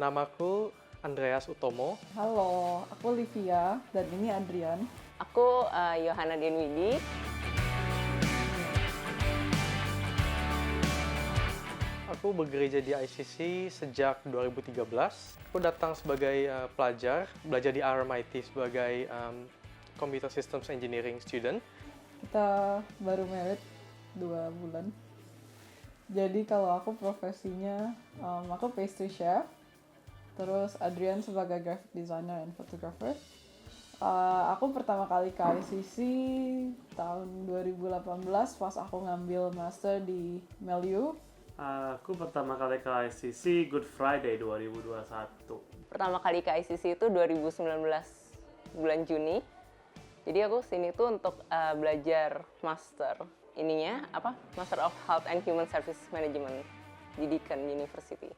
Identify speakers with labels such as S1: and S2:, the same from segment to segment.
S1: Namaku Andreas Utomo.
S2: Halo, aku Livia dan ini Adrian.
S3: Aku Yohana Denwidi.
S1: Aku bekerja di ICC sejak 2013. Aku datang sebagai pelajar, belajar di RMIT sebagai Computer Systems Engineering student.
S2: Kita baru married 2 bulan. Jadi kalau aku profesinya, aku pastry chef. Terus Adrian sebagai graphic designer and photographer. Aku pertama kali ke ICC tahun 2018 pas aku ngambil master di Melu.
S4: Aku pertama kali ke ICC Good Friday 2021.
S3: Pertama kali ke ICC itu 2019 bulan Juni. Jadi aku sini tuh untuk belajar master. Master of Health and Human Service Management di Deakin University.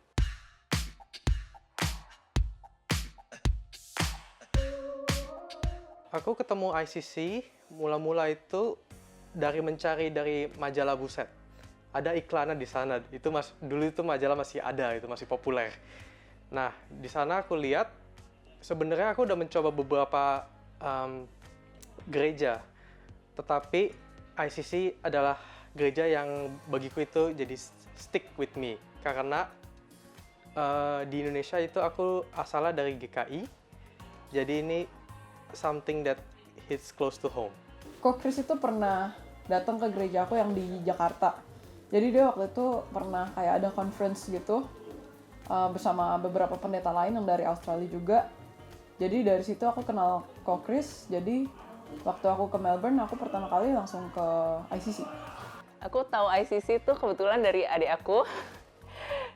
S1: Aku ketemu ICC mula-mula itu dari mencari dari majalah Buset. Ada iklannya di sana. Dulu itu majalah masih ada, itu masih populer. Nah, di sana aku lihat sebenarnya aku udah mencoba beberapa gereja, tetapi ICC adalah gereja yang bagiku itu jadi stick with me karena di Indonesia itu aku asalnya dari GKI, jadi ini something that hits close to home.
S2: Kok Chris itu pernah datang ke gereja aku yang di Jakarta. Jadi dia waktu itu pernah kayak ada conference gitu bersama beberapa pendeta lain yang dari Australia juga. Jadi dari situ aku kenal Kok Chris. Jadi waktu aku ke Melbourne, aku pertama kali langsung ke ICC.
S3: Aku tahu ICC itu kebetulan dari adik aku,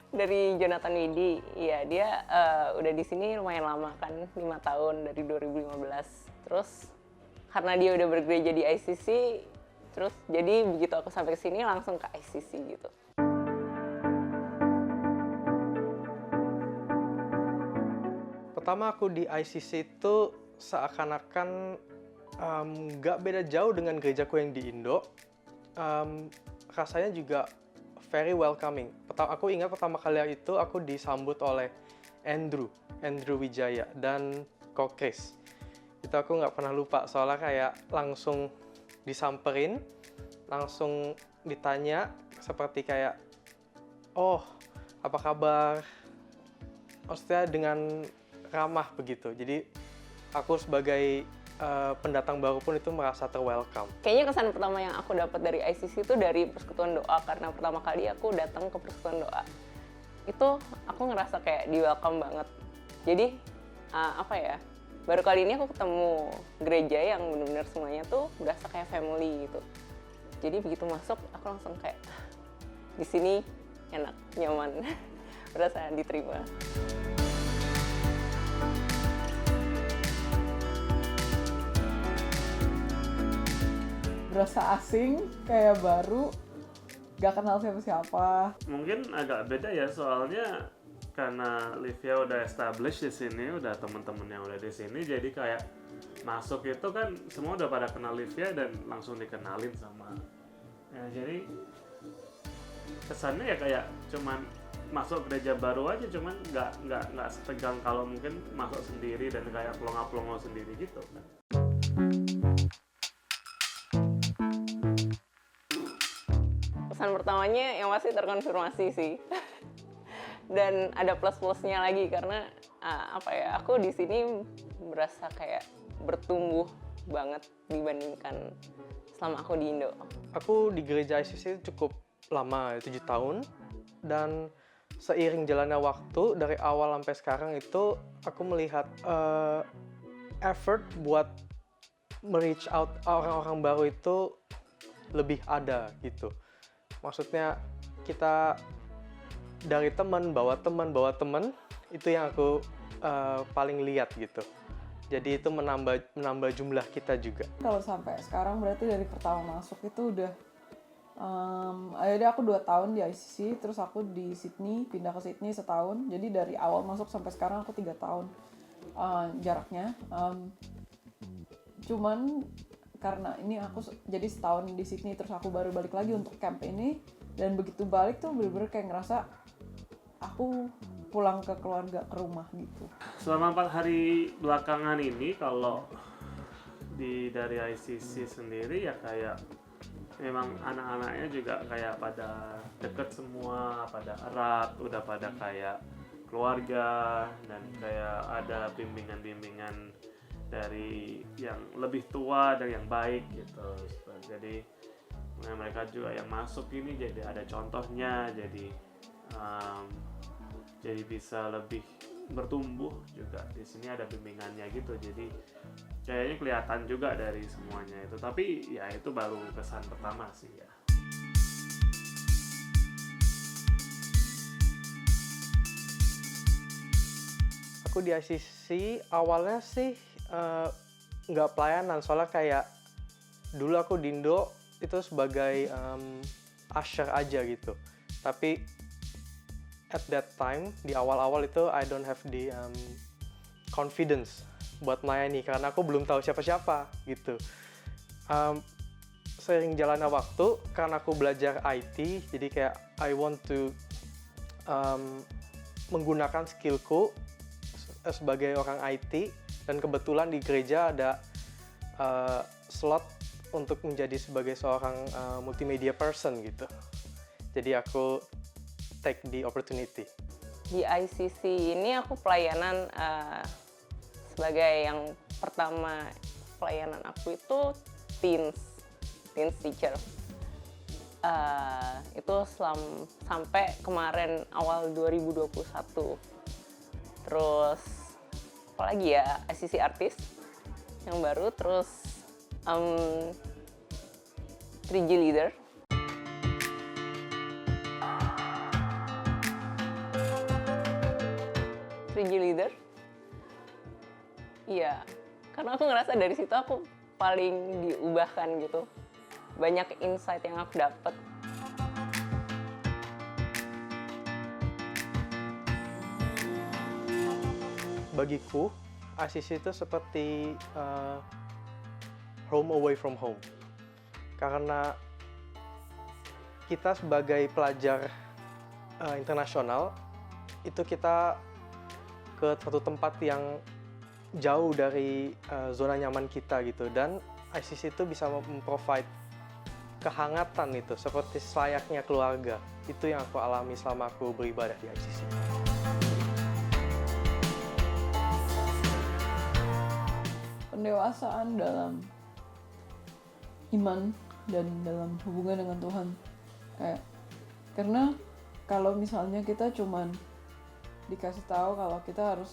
S3: dari Jonathan Widi. Iya, dia udah di sini lumayan lama kan, 5 tahun dari 2015. Terus karena dia udah bergereja di ICC, terus jadi begitu aku sampai ke sini langsung ke ICC gitu.
S1: Pertama aku di ICC itu seakan-akan nggak beda jauh dengan gerejaku yang di Indo. Rasanya juga very welcoming. Aku ingat pertama kali itu aku disambut oleh Andrew Wijaya dan Kok Chris. Itu aku nggak pernah lupa soalnya kayak langsung disamperin, langsung ditanya seperti kayak, oh apa kabar? Maksudnya dengan ramah begitu. Jadi aku sebagai pendatang baru pun itu merasa terwelcome.
S3: Kayaknya kesan pertama yang aku dapat dari ICC itu dari persekutuan doa, karena pertama kali aku datang ke persekutuan doa. Itu aku ngerasa kayak di welcome banget. Jadi baru kali ini aku ketemu gereja yang benar-benar semuanya tuh berasa kayak family gitu. Jadi begitu masuk aku langsung kayak di sini enak, nyaman, berasa diterima.
S2: Berasa asing, kayak baru, gak kenal siapa-siapa.
S4: Mungkin agak beda ya, soalnya karena Livia udah established di sini, udah temen-temen yang udah di sini, jadi kayak masuk itu kan semua udah pada kenal Livia dan langsung dikenalin sama. Ya, jadi kesannya ya kayak cuman masuk gereja baru aja, cuman nggak setegang kalau mungkin masuk sendiri dan kayak pelongo-pelongo sendiri gitu kan.
S3: Pesan pertamanya yang pasti terkonfirmasi sih. Dan ada plus-plusnya lagi karena aku di sini berasa kayak bertumbuh banget dibandingkan selama aku di Indo.
S1: Aku di gereja ICC cukup lama, 7 tahun, dan seiring jalannya waktu dari awal sampai sekarang itu aku melihat effort buat reach out orang-orang baru itu lebih ada gitu. Maksudnya kita dari teman bawa teman itu yang aku paling lihat gitu. Jadi itu menambah jumlah kita juga.
S2: Kalau sampai sekarang berarti dari pertama masuk itu udah jadi aku 2 tahun di ICC, terus aku di Sydney, pindah ke Sydney setahun. Jadi dari awal masuk sampai sekarang aku 3 tahun jaraknya. Cuman karena ini aku jadi setahun di Sydney, terus aku baru balik lagi untuk camp ini, dan begitu balik tuh bener-bener kayak ngerasa aku pulang ke keluarga, ke rumah gitu.
S4: Selama 4 hari belakangan ini kalau dari ICC sendiri ya kayak memang anak-anaknya juga kayak pada deket semua, pada erat, udah pada kayak keluarga, dan kayak ada bimbingan-bimbingan dari yang lebih tua dan yang baik gitu. Jadi mereka juga yang masuk ini jadi ada contohnya, jadi bisa lebih bertumbuh juga. Di sini ada bimbingannya gitu, jadi kayaknya kelihatan juga dari semuanya itu. Tapi ya itu baru kesan pertama sih ya.
S1: Aku di ICC awalnya sih nggak pelayanan, soalnya kayak dulu aku di Indo itu sebagai usher aja gitu. Tapi at that time, di awal-awal itu I don't have the confidence buat melayani karena aku belum tahu siapa-siapa gitu. Seiring jalannya waktu, karena aku belajar IT, jadi kayak I want to menggunakan skillku sebagai orang IT, dan kebetulan di gereja ada slot untuk menjadi sebagai seorang multimedia person gitu. Jadi aku take the opportunity.
S3: Di ICC ini aku pelayanan sebagai yang pertama, pelayanan aku itu teens teacher. Itu sampai kemarin awal 2021. Terus apalagi ya, ICC artis yang baru, terus 3G leader. Iya, karena aku ngerasa dari situ aku paling diubahkan gitu. Banyak insight yang aku dapat.
S1: Bagiku, ICC itu seperti home away from home. Karena kita sebagai pelajar internasional, itu kita ke satu tempat yang jauh dari zona nyaman kita gitu. Dan ICC itu bisa memprovide kehangatan itu, seperti selayaknya keluarga. Itu yang aku alami selama aku beribadah di ICC.
S2: Pendewasaan dalam iman dan dalam hubungan dengan Tuhan, karena kalau misalnya kita cuman dikasih tahu kalau kita harus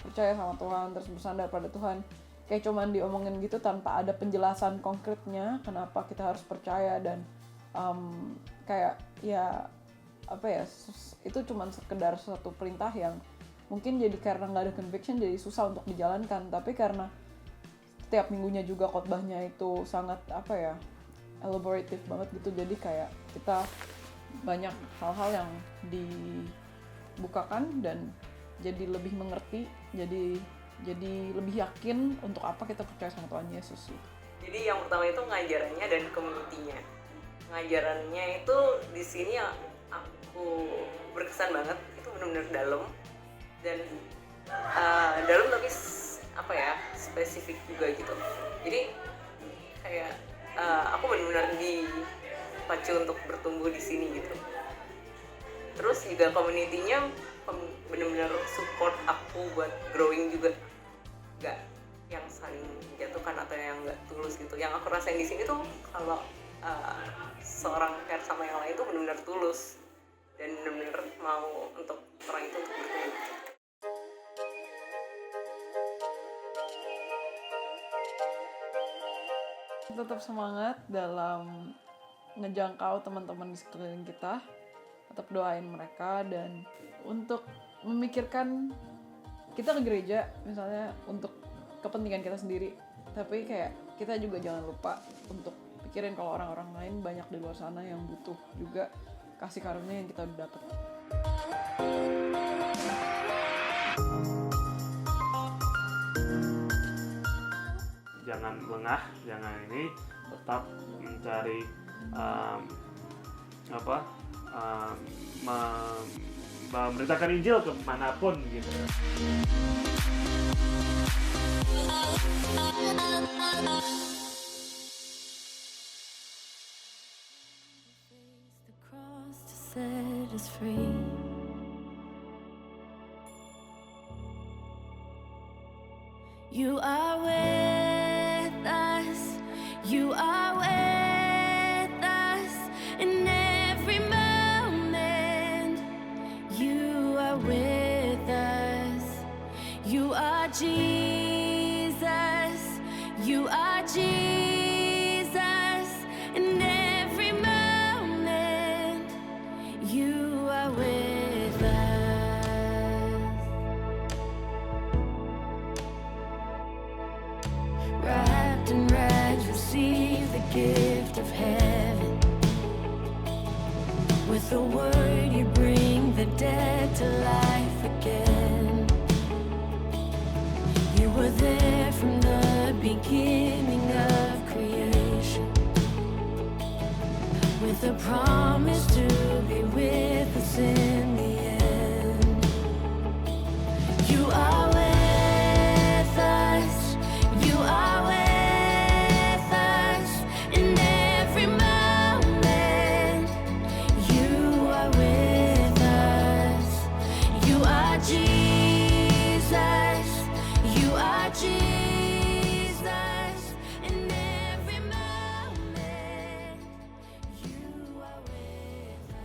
S2: percaya sama Tuhan, terus bersandar pada Tuhan, kayak cuman diomongin gitu tanpa ada penjelasan konkretnya kenapa kita harus percaya, dan itu cuman sekedar suatu perintah yang mungkin jadi karena nggak ada conviction jadi susah untuk dijalankan. Tapi karena setiap minggunya juga khotbahnya itu sangat elaborative banget gitu, jadi kayak kita banyak hal-hal yang dibukakan dan jadi lebih mengerti, jadi lebih yakin untuk apa kita percaya sama Tuhan Yesus gitu.
S3: Jadi yang pertama itu ngajarannya dan community-nya. Ngajarannya itu di sini yang aku berkesan banget, itu benar-benar dalam. Dan dalam tapi spesifik juga gitu. Jadi kayak aku benar-benar dipacu untuk bertumbuh di sini gitu. Terus juga community-nya benar-benar support aku buat growing juga, nggak yang saling menjatuhkan atau yang nggak tulus gitu. Yang aku rasain di sini tuh kalau seorang care sama yang lain tuh benar-benar tulus dan benar-benar mau untuk orang itu untuk bertumbuh.
S2: Tetap semangat dalam ngejangkau teman-teman di sekeliling kita, tetap doain mereka, dan untuk memikirkan kita ke gereja misalnya untuk kepentingan kita sendiri, tapi kayak kita juga jangan lupa untuk pikirin kalau orang-orang lain banyak di luar sana yang butuh juga kasih karunia yang kita udah dapet.
S4: Jangan lengah, jangan ini, tetap mencari memberitakan Injil kemanapun gitu.
S5: The cross to set us free. You are with us. You are with us in every moment. You are with us. You are Jesus. You are Jesus in every moment. You are with us. Wrapped in rags, receive the gift of heaven. With the word you bring the dead to life again. You were there from the beginning of creation, with a promise to be with us in the end. You are with us. You are with us in every moment. You are with us. You are Jesus. You are Jesus in every moment. You are with us.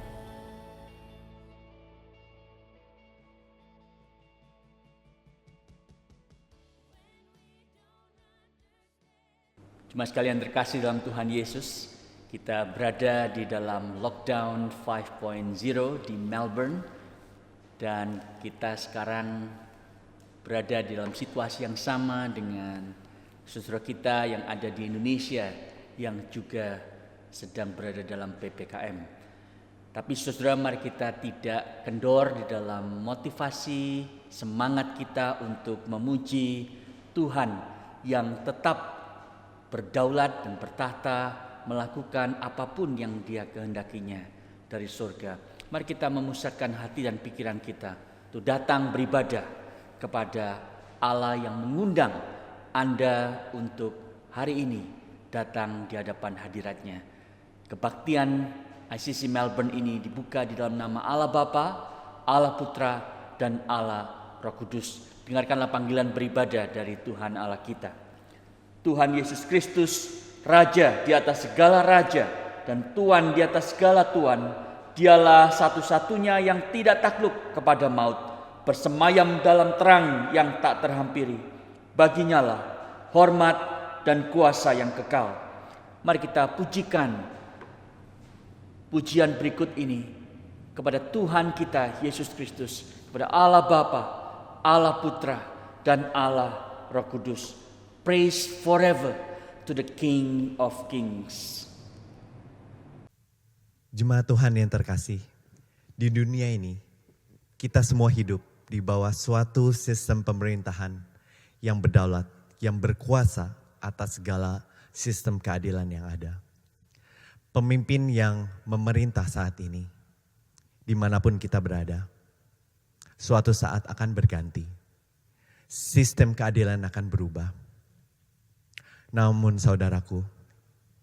S6: Jemaat sekalian terkasih dalam Tuhan Yesus, kita berada di dalam lockdown 5.0 di Melbourne dan kita sekarang berada di dalam situasi yang sama dengan saudara kita yang ada di Indonesia yang juga sedang berada dalam PPKM. Tapi saudara, mari kita tidak kendor di dalam motivasi, semangat kita untuk memuji Tuhan yang tetap berdaulat dan bertahta, melakukan apapun yang Dia kehendakinya dari surga. Mari kita memusatkan hati dan pikiran kita untuk datang beribadah kepada Allah yang mengundang Anda untuk hari ini datang di hadapan hadirat-Nya. Kebaktian ICC Melbourne ini dibuka di dalam nama Allah Bapa, Allah Putra, dan Allah Roh Kudus. Dengarkanlah panggilan beribadah dari Tuhan Allah kita. Tuhan Yesus Kristus, Raja di atas segala raja dan Tuhan di atas segala Tuhan, Dialah satu-satunya yang tidak takluk kepada maut, bersemayam dalam terang yang tak terhampiri. Baginya lah hormat dan kuasa yang kekal. Mari kita pujikan pujian berikut ini kepada Tuhan kita Yesus Kristus, kepada Allah Bapa, Allah Putra, dan Allah Roh Kudus. Praise forever to the King of Kings.
S7: Jemaat Tuhan yang terkasih, di dunia ini kita semua hidup di bawah suatu sistem pemerintahan yang berdaulat, yang berkuasa atas segala sistem keadilan yang ada. Pemimpin yang memerintah saat ini, dimanapun kita berada, suatu saat akan berganti. Sistem keadilan akan berubah. Namun saudaraku,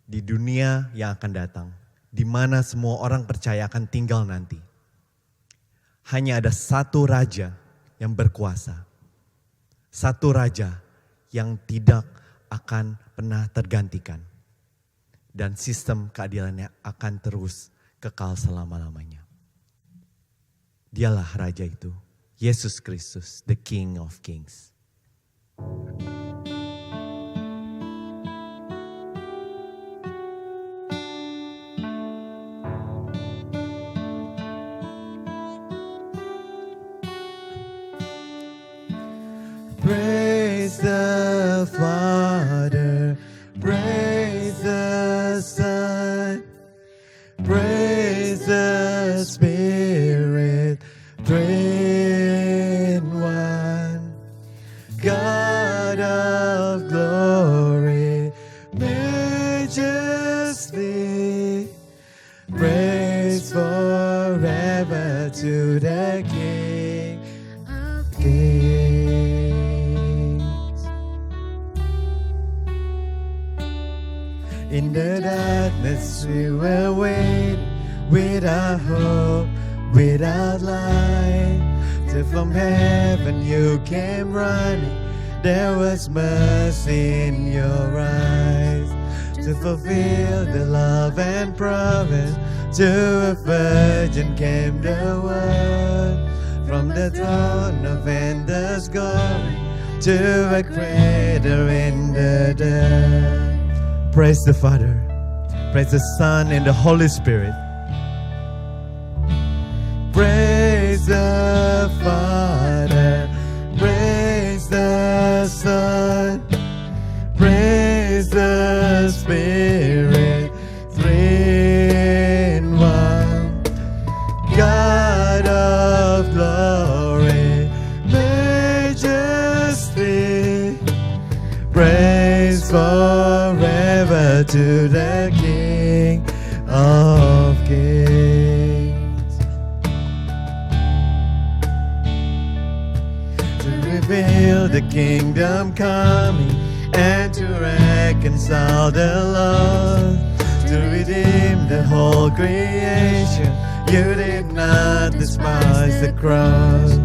S7: di dunia yang akan datang, di mana semua orang percaya akan tinggal nanti, hanya ada satu raja yang berkuasa. Satu raja yang tidak akan pernah tergantikan. Dan sistem keadilannya akan terus kekal selama-lamanya. Dialah raja itu, Yesus Kristus, the King of Kings. Praise the Father, praise the Son, praise the Spirit, three in one. God of glory, majesty, praise forever to the King. In the darkness we were waiting, without hope, without light. Till from heaven you came running, there was mercy in your eyes. To fulfill the love and promise, to a virgin came the word. From the throne of endless glory, to a cradle in the dirt. Praise the Father, praise the Son and the Holy Spirit. Praise the Father, praise the Son, praise the Spirit, three in one. God of glory, majesty, praise forever to the King of Kings. To reveal the kingdom coming and to reconcile the lost, to redeem the whole creation. You did not despise the cross,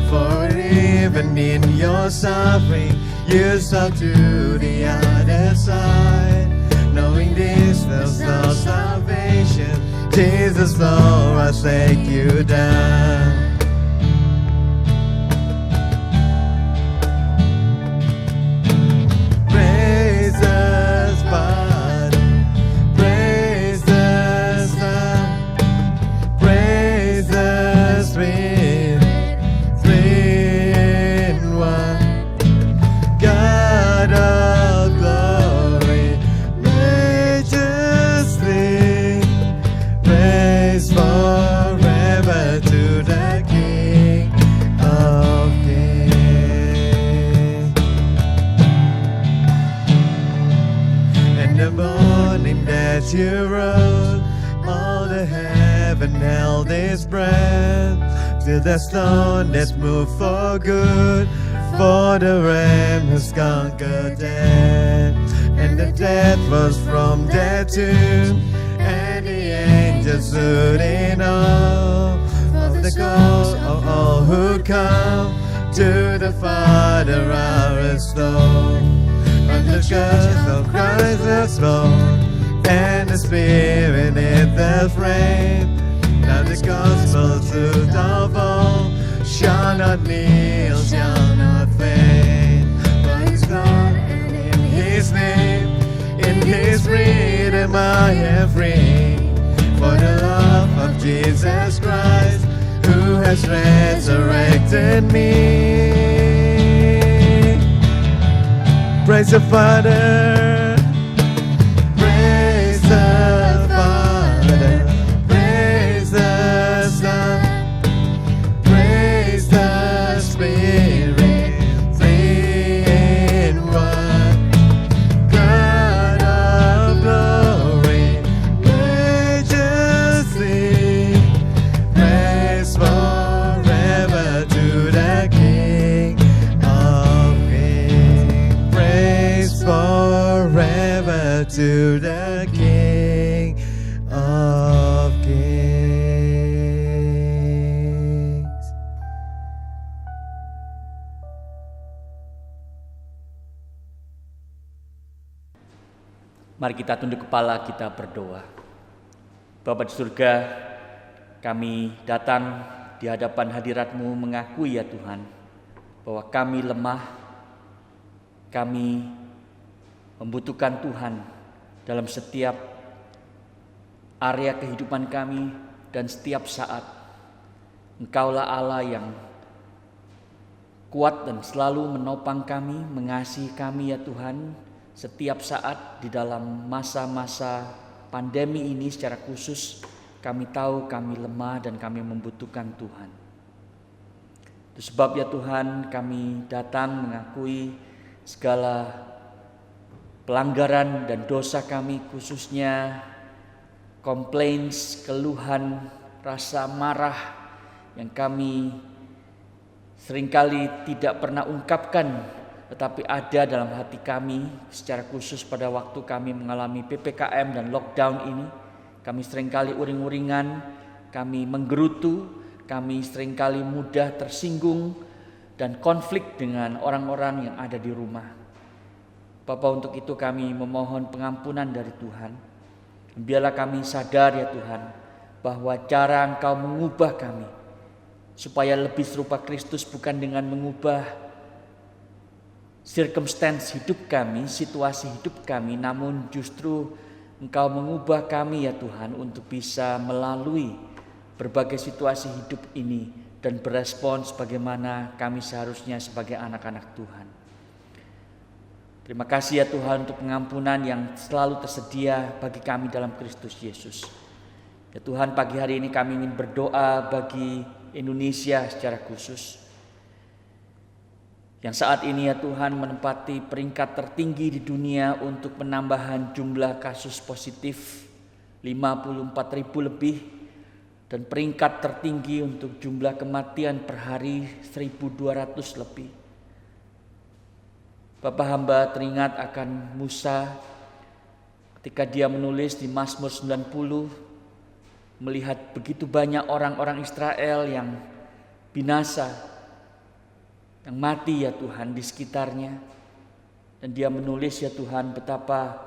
S7: for even in your suffering you saw to the other side. Knowing this, there's no salvation. Jesus, for our sake you died. Praise the Father, praise the Son, praise the Spirit, three in one. God of glory, majesty, praise forever to the King of Kings. And the morning that you rose, all the heaven held its breath, till the stone that's moved for good, for the Lamb has conquered death. And the death was from their tomb, and the angels stood in awe of the call of all who come to the Father are restored. And the curse of Christ is Lord, and the Spirit is the flame. Now the gospel truth of all shall not kneel, shall not faint. For His God and in His name, in His freedom I am free. For the love of Jesus Christ, who has resurrected me. Praise the Father, praise the Father, praise the Son, praise the Spirit, three in one. God of glory, majesty, praise forever to the King of Kings. Praise forever to the King of Kings.
S6: Mari kita tunduk kepala, kita berdoa. Bapa di surga, kami datang di hadapan hadirat-Mu mengakui ya Tuhan, bahwa kami lemah, kami membutuhkan Tuhan dalam setiap area kehidupan kami dan setiap saat. Engkaulah Allah yang kuat dan selalu menopang kami, mengasihi kami ya Tuhan, setiap saat di dalam masa-masa pandemi ini secara khusus. Kami tahu kami lemah dan kami membutuhkan Tuhan. Itu sebab ya Tuhan, kami datang mengakui segala pelanggaran dan dosa kami, khususnya complaints, keluhan, rasa marah yang kami seringkali tidak pernah ungkapkan tetapi ada dalam hati kami secara khusus pada waktu kami mengalami PPKM dan lockdown ini. Kami seringkali uring-uringan, kami menggerutu, kami seringkali mudah tersinggung dan konflik dengan orang-orang yang ada di rumah. Bapa, untuk itu kami memohon pengampunan dari Tuhan. Biarlah kami sadar ya Tuhan, bahwa cara Engkau mengubah kami supaya lebih serupa Kristus bukan dengan mengubah circumstance hidup kami, situasi hidup kami, namun justru Engkau mengubah kami ya Tuhan untuk bisa melalui berbagai situasi hidup ini dan berespons bagaimana kami seharusnya sebagai anak-anak Tuhan. Terima kasih ya Tuhan untuk pengampunan yang selalu tersedia bagi kami dalam Kristus Yesus. Ya Tuhan, pagi hari ini kami ingin berdoa bagi Indonesia secara khusus, yang saat ini ya Tuhan menempati peringkat tertinggi di dunia untuk penambahan jumlah kasus positif 54.000 lebih, dan peringkat tertinggi untuk jumlah kematian per hari 1.200 lebih. Bapak hamba teringat akan Musa ketika dia menulis di Mazmur 90, melihat begitu banyak orang-orang Israel yang binasa, yang mati ya Tuhan di sekitarnya. Dan dia menulis ya Tuhan betapa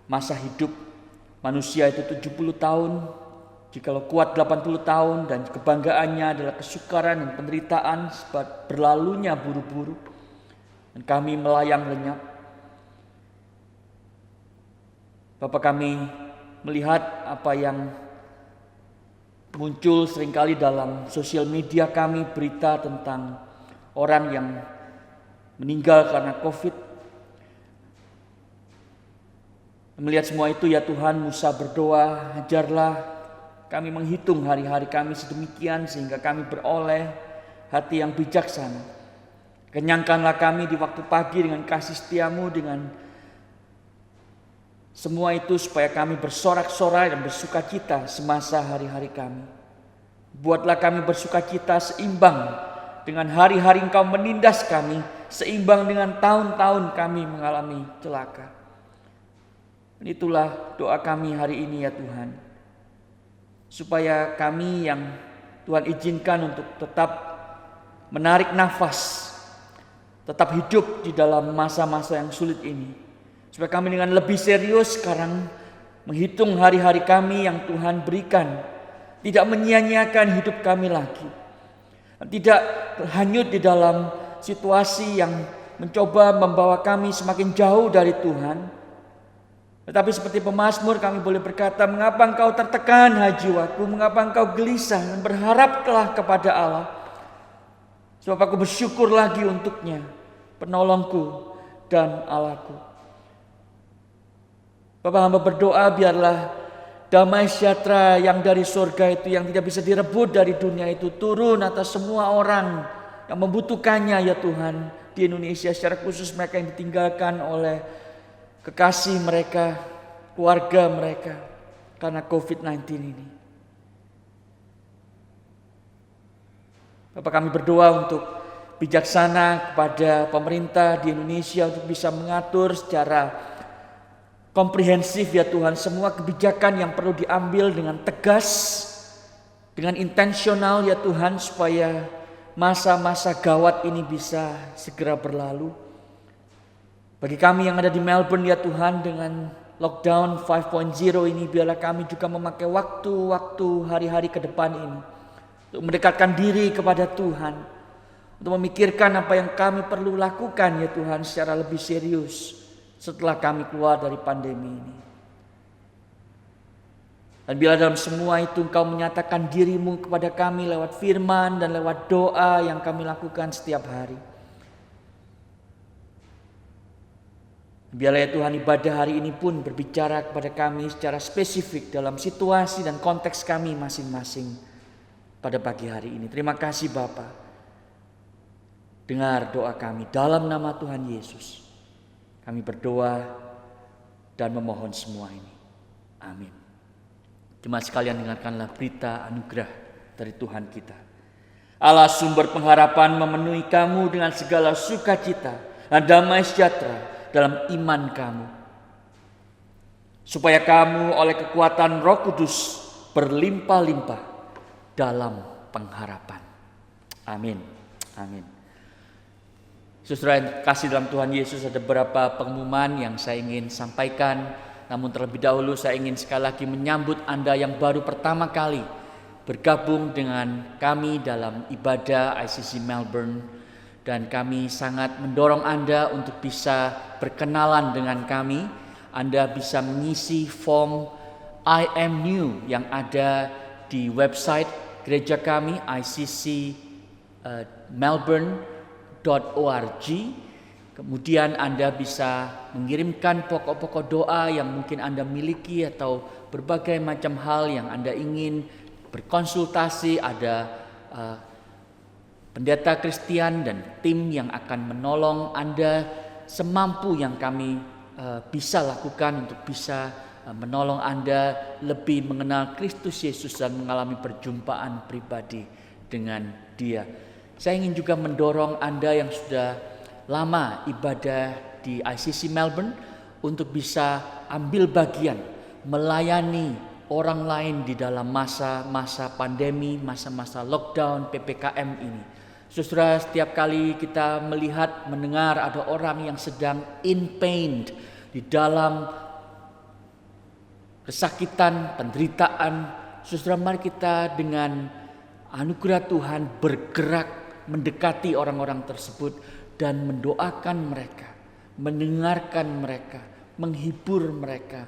S6: masa hidup manusia itu 70 tahun, jikalau kuat 80 tahun, dan kebanggaannya adalah kesukaran dan penderitaan sebab berlalunya buru-buru. Dan kami melayang lenyap. Bapak, kami melihat apa yang muncul seringkali dalam sosial media kami, berita tentang orang yang meninggal karena COVID. Melihat semua itu ya Tuhan, Musa berdoa, ajarlah kami menghitung hari-hari kami sedemikian sehingga kami beroleh hati yang bijaksana. Kenyangkanlah kami di waktu pagi dengan kasih setiamu, dengan semua itu supaya kami bersorak-sorai dan bersukacita semasa hari-hari kami. Buatlah kami bersukacita seimbang dengan hari-hari Engkau menindas kami, seimbang dengan tahun-tahun kami mengalami celaka. Dan itulah doa kami hari ini ya Tuhan, supaya kami yang Tuhan izinkan untuk tetap menarik nafas, tetap hidup di dalam masa-masa yang sulit ini, supaya kami dengan lebih serius sekarang menghitung hari-hari kami yang Tuhan berikan, tidak menyia-nyiakan hidup kami lagi, tidak hanyut di dalam situasi yang mencoba membawa kami semakin jauh dari Tuhan. Tetapi seperti pemazmur kami boleh berkata, mengapa engkau tertekan hai jiwaku, mengapa engkau gelisah, dan berharaplah kepada Allah, sebab aku bersyukur lagi untuknya, penolongku dan Allahku. Bapak hamba berdoa biarlah damai sejahtera yang dari surga itu, yang tidak bisa direbut dari dunia itu, turun atas semua orang yang membutuhkannya ya Tuhan di Indonesia, secara khusus mereka yang ditinggalkan oleh kekasih mereka, keluarga mereka karena COVID-19 ini. Bapak, kami berdoa untuk bijaksana kepada pemerintah di Indonesia untuk bisa mengatur secara komprehensif ya Tuhan semua kebijakan yang perlu diambil dengan tegas, dengan intensional ya Tuhan, supaya masa-masa gawat ini bisa segera berlalu. Bagi kami yang ada di Melbourne ya Tuhan, dengan lockdown 5.0 ini, biarlah kami juga memakai waktu-waktu hari-hari ke depan ini untuk mendekatkan diri kepada Tuhan, untuk memikirkan apa yang kami perlu lakukan ya Tuhan secara lebih serius setelah kami keluar dari pandemi ini. Dan bila dalam semua itu Engkau menyatakan dirimu kepada kami lewat firman dan lewat doa yang kami lakukan setiap hari. Biarlah ya Tuhan ibadah hari ini pun berbicara kepada kami secara spesifik dalam situasi dan konteks kami masing-masing pada pagi hari ini. Terima kasih Bapa. Dengar doa kami dalam nama Tuhan Yesus. Kami berdoa dan memohon semua ini. Amin. Jemaat sekalian, dengarkanlah berita anugerah dari Tuhan kita. Allah sumber pengharapan memenuhi kamu dengan segala sukacita dan damai sejahtera dalam iman kamu, supaya kamu oleh kekuatan Roh Kudus berlimpah-limpah dalam pengharapan. Amin. Amin. Saudara yang kasih dalam Tuhan Yesus, ada beberapa pengumuman yang saya ingin sampaikan. Namun terlebih dahulu saya ingin sekali lagi menyambut Anda yang baru pertama kali bergabung dengan kami dalam ibadah ICC Melbourne. Dan kami sangat mendorong Anda untuk bisa berkenalan dengan kami. Anda bisa mengisi form I am new yang ada di website gereja kami iccmelbourne.org. Kemudian Anda bisa mengirimkan pokok-pokok doa yang mungkin Anda miliki atau berbagai macam hal yang Anda ingin berkonsultasi. Ada pendeta Kristian dan tim yang akan menolong Anda semampu yang kami bisa lakukan untuk bisa menolong Anda lebih mengenal Kristus Yesus dan mengalami perjumpaan pribadi dengan Dia. Saya ingin juga mendorong Anda yang sudah lama ibadah di ICC Melbourne untuk bisa ambil bagian melayani orang lain di dalam masa-masa pandemi, masa-masa lockdown PPKM ini. Saudara, setiap kali kita melihat, mendengar ada orang yang sedang in pain, di dalam kesakitan, penderitaan, saudara, mari kita dengan anugerah Tuhan bergerak mendekati orang-orang tersebut dan mendoakan mereka, mendengarkan mereka, menghibur mereka,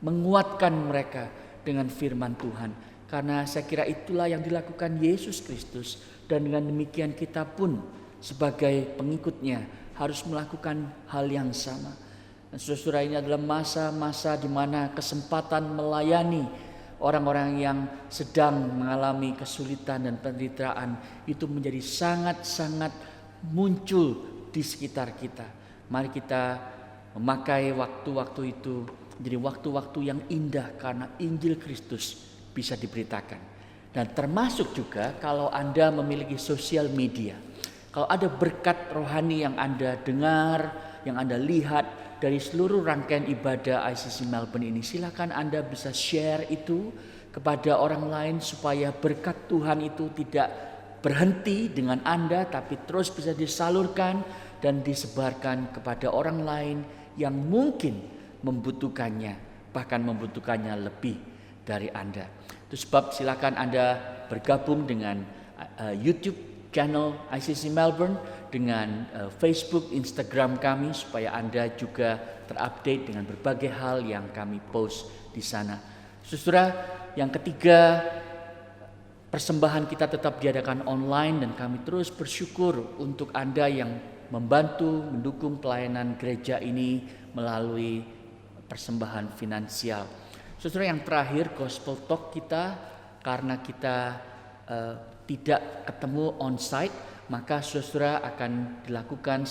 S6: menguatkan mereka dengan firman Tuhan. Karena saya kira itulah yang dilakukan Yesus Kristus, dan dengan demikian kita pun sebagai pengikutnya harus melakukan hal yang sama. Dan saudara, ini adalah masa-masa di mana kesempatan melayani orang-orang yang sedang mengalami kesulitan dan penderitaan itu menjadi sangat-sangat muncul di sekitar kita. Mari kita memakai waktu-waktu itu menjadi waktu-waktu yang indah karena Injil Kristus bisa diberitakan. Dan termasuk juga kalau Anda memiliki sosial media, kalau ada berkat rohani yang Anda dengar, yang Anda lihat dari seluruh rangkaian ibadah ICC Melbourne ini, silakan Anda bisa share itu kepada orang lain supaya berkat Tuhan itu tidak berhenti dengan Anda, tapi terus bisa disalurkan dan disebarkan kepada orang lain yang mungkin membutuhkannya, bahkan membutuhkannya lebih dari Anda. Itu sebab silakan Anda bergabung dengan YouTube channel ICC Melbourne, dengan Facebook, Instagram kami, supaya Anda juga terupdate dengan berbagai hal yang kami post di sana. Saudara, yang ketiga, persembahan kita tetap diadakan online dan kami terus bersyukur untuk Anda yang membantu mendukung pelayanan gereja ini melalui persembahan finansial. Saudara, yang terakhir, Gospel Talk kita, karena kita tidak ketemu on-site, maka saudara akan dilakukan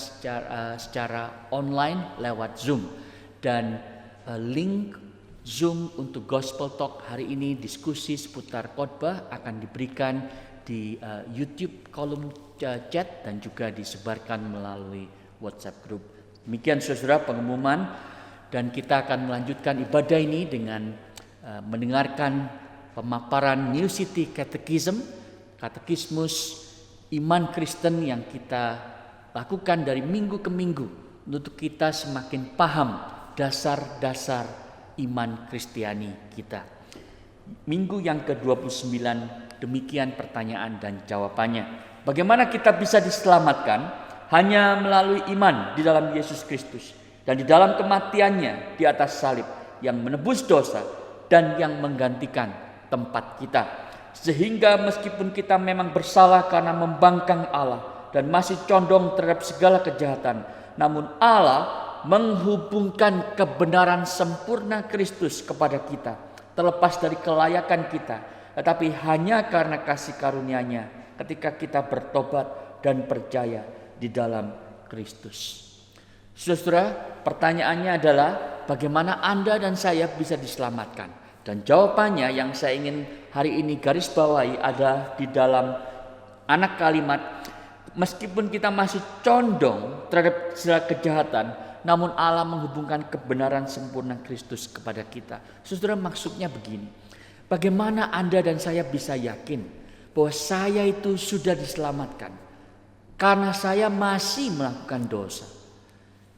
S6: secara online lewat Zoom. Dan link Zoom untuk Gospel Talk hari ini, diskusi seputar khotbah, akan diberikan di YouTube kolom chat dan juga disebarkan melalui WhatsApp group. Demikian saudara pengumuman, dan kita akan melanjutkan ibadah ini dengan mendengarkan pemaparan New City Catechism, katekismus iman Kristen yang kita lakukan dari minggu ke minggu untuk kita semakin paham dasar-dasar iman Kristiani kita. Minggu yang ke-29, demikian pertanyaan dan jawabannya. Bagaimana kita bisa diselamatkan? Hanya melalui iman di dalam Yesus Kristus dan di dalam kematiannya di atas salib yang menebus dosa dan yang menggantikan tempat kita. Sehingga meskipun kita memang bersalah karena membangkang Allah dan masih condong terhadap segala kejahatan, namun Allah menghubungkan kebenaran sempurna Kristus kepada kita, terlepas dari kelayakan kita, tetapi hanya karena kasih karunia-Nya ketika kita bertobat dan percaya di dalam Kristus. Saudara, pertanyaannya adalah bagaimana Anda dan saya bisa diselamatkan? Dan jawabannya yang saya ingin hari ini garis bawahi adalah di dalam Anak kalimat, meskipun kita masih condong terhadap segala kejahatan, namun Allah menghubungkan kebenaran sempurna Kristus kepada kita. Saudara, maksudnya begini. Bagaimana Anda dan saya bisa yakin bahwa saya itu sudah diselamatkan karena saya masih melakukan dosa?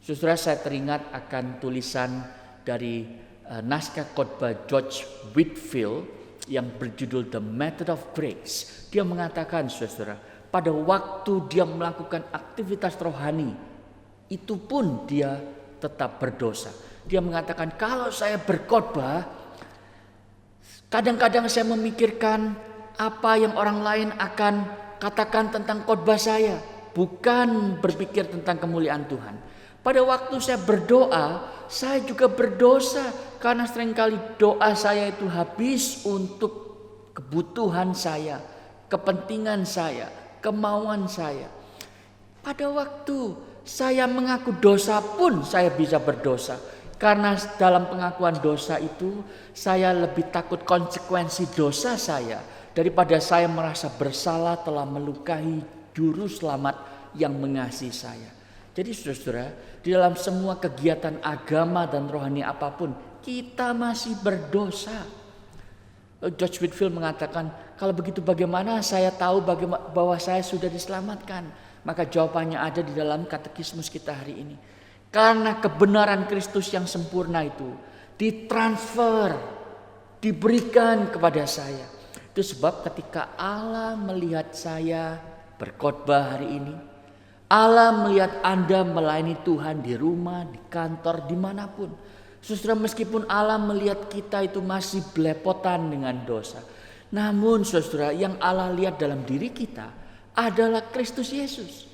S6: Saudara, saya teringat akan tulisan dari naskah khotbah George Whitefield yang berjudul The Method of Grace. Dia mengatakan, saudara, pada waktu dia melakukan aktivitas rohani, itu pun dia tetap berdosa. Dia mengatakan, kalau saya berkhotbah, kadang-kadang saya memikirkan apa yang orang lain akan katakan tentang khotbah saya, bukan berpikir tentang kemuliaan Tuhan. Pada waktu saya berdoa, saya juga berdosa karena seringkali doa saya itu habis untuk kebutuhan saya, kepentingan saya, kemauan saya. Pada waktu saya mengaku dosa pun saya bisa berdosa. Karena dalam pengakuan dosa itu saya lebih takut konsekuensi dosa saya daripada saya merasa bersalah telah melukai juru selamat yang mengasihi saya. Jadi saudara, di dalam semua kegiatan agama dan rohani apapun, kita masih berdosa. George Whitefield mengatakan, kalau begitu bagaimana saya tahu bahwa saya sudah diselamatkan? Maka jawabannya ada di dalam katekismus kita hari ini. Karena kebenaran Kristus yang sempurna itu ditransfer, diberikan kepada saya. Itu sebab ketika Allah melihat saya berkhotbah hari ini, Allah melihat Anda melayani Tuhan di rumah, di kantor, dimanapun. Saudara, meskipun Allah melihat kita itu masih belepotan dengan dosa, namun saudara, yang Allah lihat dalam diri kita adalah Kristus Yesus.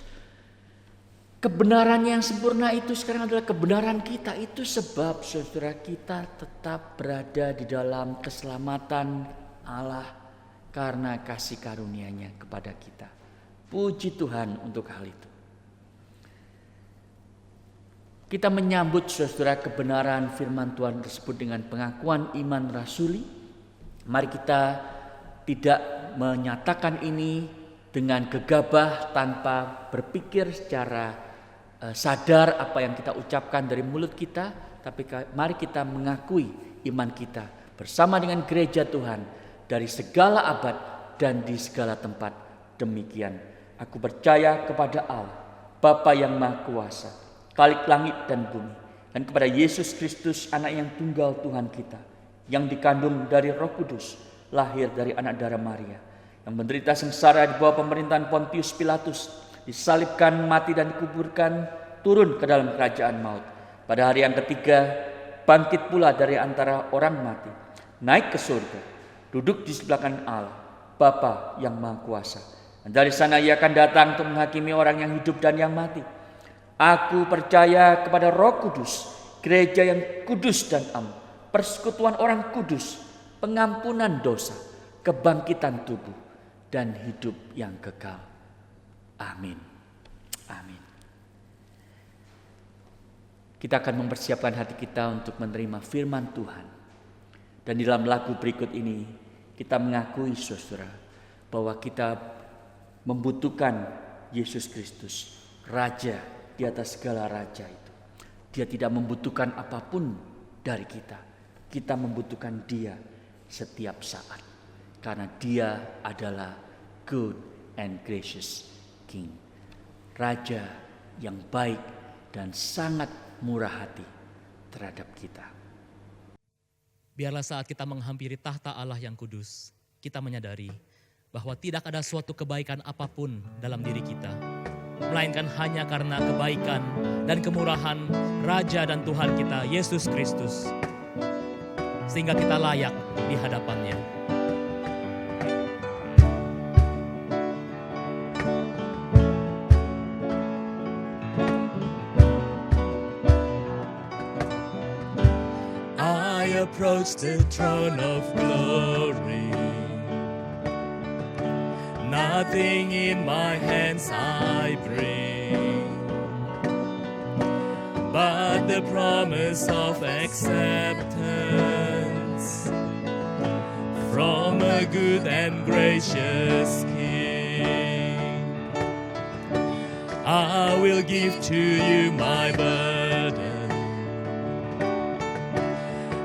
S6: Kebenaran yang sempurna itu sekarang adalah kebenaran kita. Itu sebab saudara, kita tetap berada di dalam keselamatan Allah karena kasih karunia-Nya kepada kita. Puji Tuhan untuk hal itu. Kita menyambut saudara kebenaran firman Tuhan tersebut dengan pengakuan iman rasuli. Mari kita tidak menyatakan ini dengan gegabah tanpa berpikir secara sadar apa yang kita ucapkan dari mulut kita. Tapi mari kita mengakui iman kita bersama dengan gereja Tuhan dari segala abad dan di segala tempat. Demikian, aku percaya kepada Allah, Bapa yang Maha Kuasa, Khalik langit dan bumi, dan kepada Yesus Kristus, anak yang tunggal Tuhan kita, yang dikandung dari Roh Kudus, lahir dari anak darah Maria, yang menderita sengsara di bawah pemerintahan Pontius Pilatus, disalibkan, mati dan dikuburkan, turun ke dalam kerajaan maut. Pada hari yang ketiga, bangkit pula dari antara orang mati, naik ke surga, duduk di sebelah kanan Allah, Bapa yang Maha Kuasa. Dan dari sana ia akan datang untuk menghakimi orang yang hidup dan yang mati. Aku percaya kepada Roh Kudus, gereja yang kudus dan am, persekutuan orang kudus, pengampunan dosa, kebangkitan tubuh, dan hidup yang kekal. Amin. Amin. Kita akan mempersiapkan hati kita untuk menerima firman Tuhan. Dan di dalam lagu berikut ini, kita mengakui saudara, bahwa kita membutuhkan Yesus Kristus, Raja di atas segala raja itu. Dia tidak membutuhkan apapun dari kita. Kita membutuhkan Dia setiap saat. Karena Dia adalah good and gracious King. Raja yang baik dan sangat murah hati terhadap kita.
S8: Biarlah saat kita menghampiri tahta Allah yang kudus, kita menyadari bahwa tidak ada suatu kebaikan apapun dalam diri kita, melainkan hanya karena kebaikan dan kemurahan Raja dan Tuhan kita, Yesus Kristus, sehingga kita layak di hadapan-Nya. I approach the throne of glory. Nothing in my hands I bring, but the promise of acceptance from a good and gracious King. I will give to you my burden,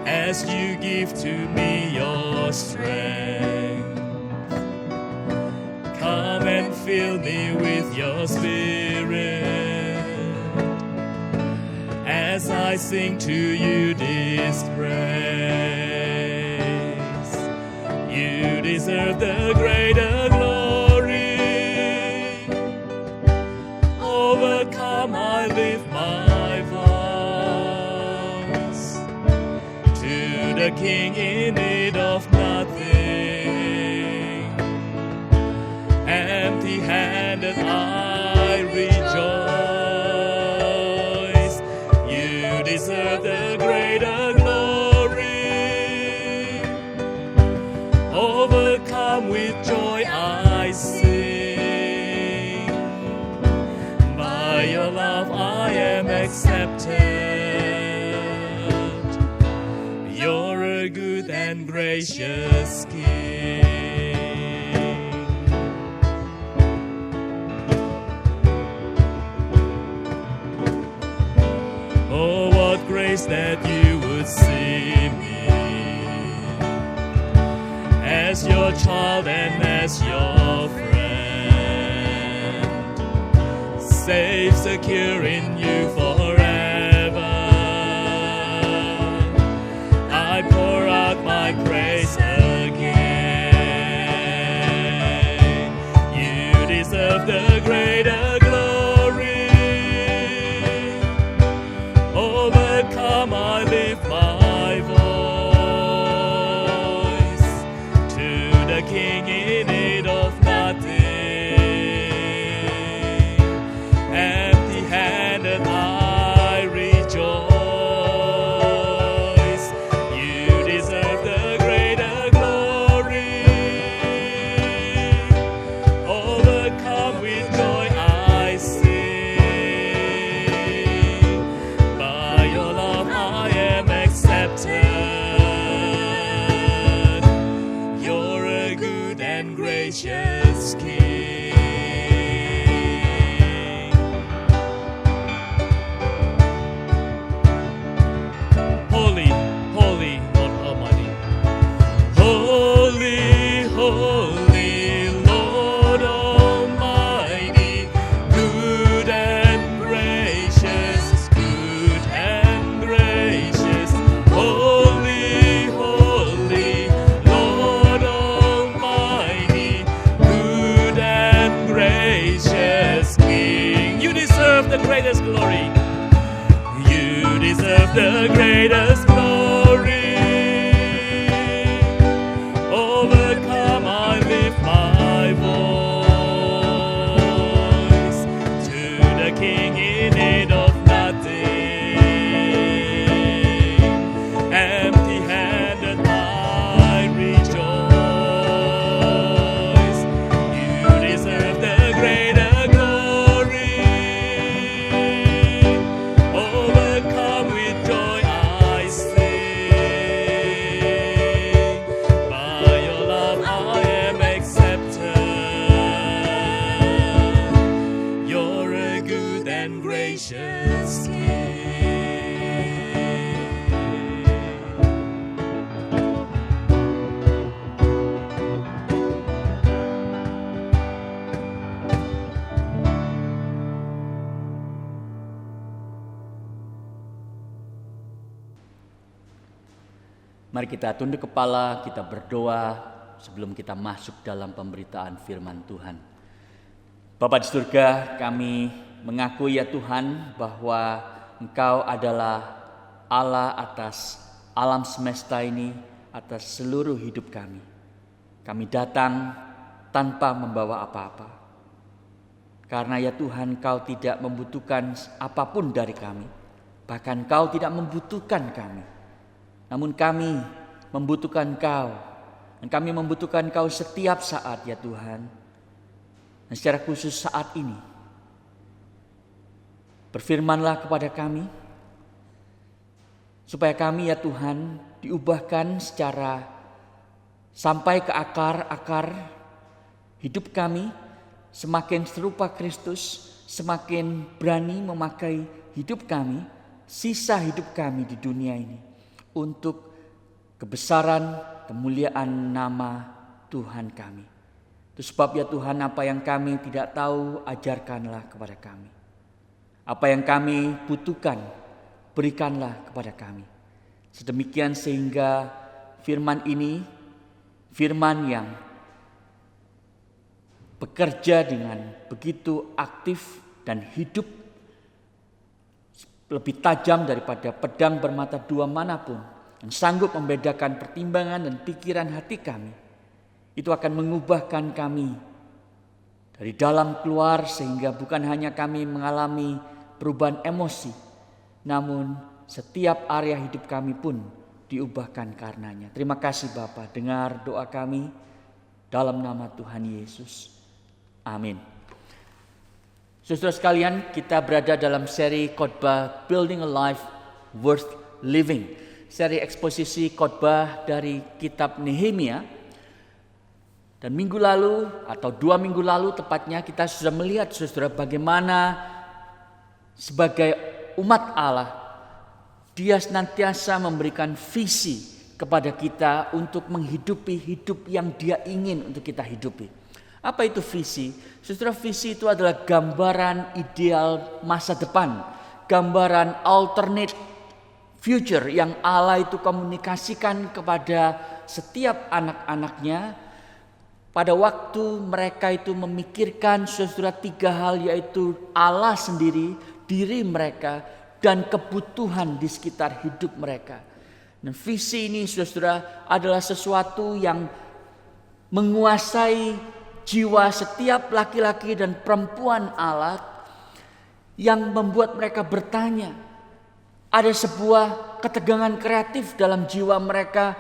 S8: as you give to me your strength. Come and fill me with your spirit, as I sing to you this praise. You deserve the greater glory. Overcome, I lift my voice to the King in need of nothing. Empty-handed I rejoice. You deserve the greater glory. Overcome with joy I sing. By your love I am accepted. You're a good and gracious King. Oh, what grace that you would see me as your child and as your friend, safe, secure in you forever. I pour out my praise again. You deserve the greater glory. Overcome, I lift my voice to the King in need of nothing. Empty-handed I rejoice. You deserve the greater glory. Overcome with joy I sing. By your love I am accepted. You're a good and gracious King. Holy, holy, Lord Almighty. Holy, holy, Lord Almighty. Good and gracious, good and gracious. Holy, holy, Lord Almighty. Good and gracious King. You deserve the greatest glory. You deserve the greatest glory. Overcome, I lift my voice to the King in need of nothing. Empty-handed I rejoice. You deserve the greater glory. Overcome with joy I sing. By your love I am accepted. You're a good and gracious King.
S6: Mari kita tunduk kepala, kita berdoa sebelum kita masuk dalam pemberitaan firman Tuhan. Bapa di surga, kami mengakui ya Tuhan bahwa Engkau adalah Allah atas alam semesta ini, atas seluruh hidup kami. Kami datang tanpa membawa apa-apa. Karena ya Tuhan, Engkau tidak membutuhkan apapun dari kami. Bahkan Engkau tidak membutuhkan kami. Namun kami membutuhkan Engkau. Dan kami membutuhkan Engkau setiap saat ya Tuhan. Dan secara khusus saat ini. Berfirmanlah kepada kami. Supaya kami ya Tuhan diubahkan secara sampai ke akar-akar hidup kami. Semakin serupa Kristus. semakin berani memakai hidup kami, sisa hidup kami di dunia ini untuk kebesaran, kemuliaan nama Tuhan kami. Itu sebab ya Tuhan, apa yang kami tidak tahu, ajarkanlah kepada kami. Apa yang kami butuhkan, berikanlah kepada kami. Sedemikian sehingga firman ini, firman yang bekerja dengan begitu aktif dan hidup, lebih tajam daripada pedang bermata dua manapun, yang sanggup membedakan pertimbangan dan pikiran hati kami, itu akan mengubahkan kami dari dalam keluar, sehingga bukan hanya kami mengalami perubahan emosi, namun setiap area hidup kami pun diubahkan karenanya. Terima kasih Bapa, dengar doa kami dalam nama Tuhan Yesus. Amin. Saudara sekalian, kita berada dalam seri khotbah Building a Life Worth Living. Seri eksposisi khotbah dari kitab Nehemia. Dan minggu lalu atau 2 minggu lalu tepatnya, kita sudah melihat saudara bagaimana sebagai umat Allah, Dia senantiasa memberikan visi kepada kita untuk menghidupi hidup yang Dia ingin untuk kita hidupi. Apa itu visi? Saudara, visi itu adalah gambaran ideal masa depan, gambaran alternate future yang Allah itu komunikasikan kepada setiap anak-anaknya pada waktu mereka itu memikirkan saudara 3 hal, yaitu Allah sendiri, diri mereka, dan kebutuhan di sekitar hidup mereka. Dan visi ini saudara adalah sesuatu yang menguasai jiwa setiap laki-laki dan perempuan Allah, yang membuat mereka bertanya. Ada sebuah ketegangan kreatif dalam jiwa mereka,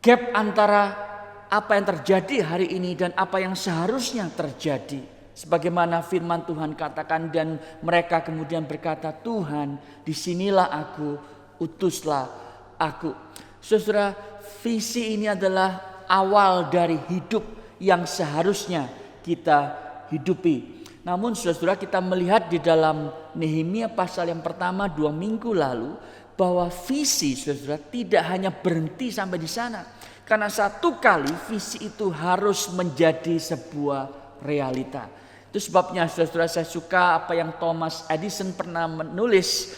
S6: gap antara apa yang terjadi hari ini dan apa yang seharusnya terjadi. Sebagaimana firman Tuhan katakan, dan mereka kemudian berkata, Tuhan, disinilah aku, utuslah aku. Saudara, visi ini adalah awal dari hidup yang seharusnya kita hidupi. Namun saudara, kita melihat di dalam Nehemia pasal yang pertama 2 minggu lalu, bahwa visi saudara tidak hanya berhenti sampai di sana. Karena satu kali visi itu harus menjadi sebuah realita. Itu sebabnya saudara, saya suka apa yang Thomas Edison pernah menulis,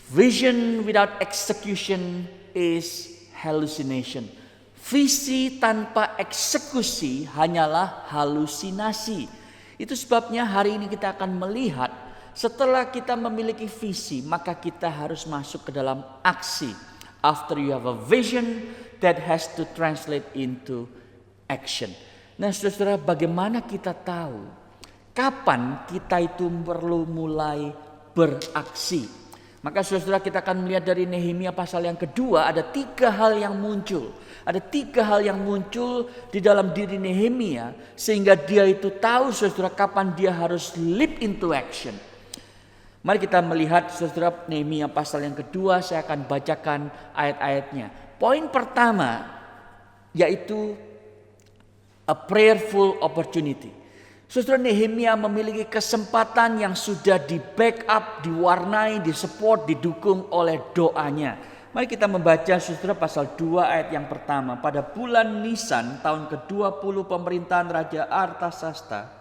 S6: vision without execution is hallucination. Visi tanpa eksekusi hanyalah halusinasi. Itu sebabnya hari ini kita akan melihat, setelah kita memiliki visi, maka kita harus masuk ke dalam aksi. After you have a vision, that has to translate into action. Nah saudara, bagaimana kita tahu kapan kita itu perlu mulai beraksi? Maka saudara, kita akan melihat dari Nehemia pasal yang kedua, ada 3 hal yang muncul. Ada 3 hal yang muncul di dalam diri Nehemia, sehingga dia itu tahu saudara kapan dia harus leap into action. Mari kita melihat saudara Nehemia pasal yang kedua, saya akan bacakan ayat-ayatnya. Poin pertama yaitu a prayerful opportunity. Saudara, Nehemia memiliki kesempatan yang sudah di backup, diwarnai, disupport, didukung oleh doanya. Mari kita membaca saudara pasal 2 ayat yang pertama. Pada bulan Nisan tahun ke-20 pemerintahan Raja Artasasta,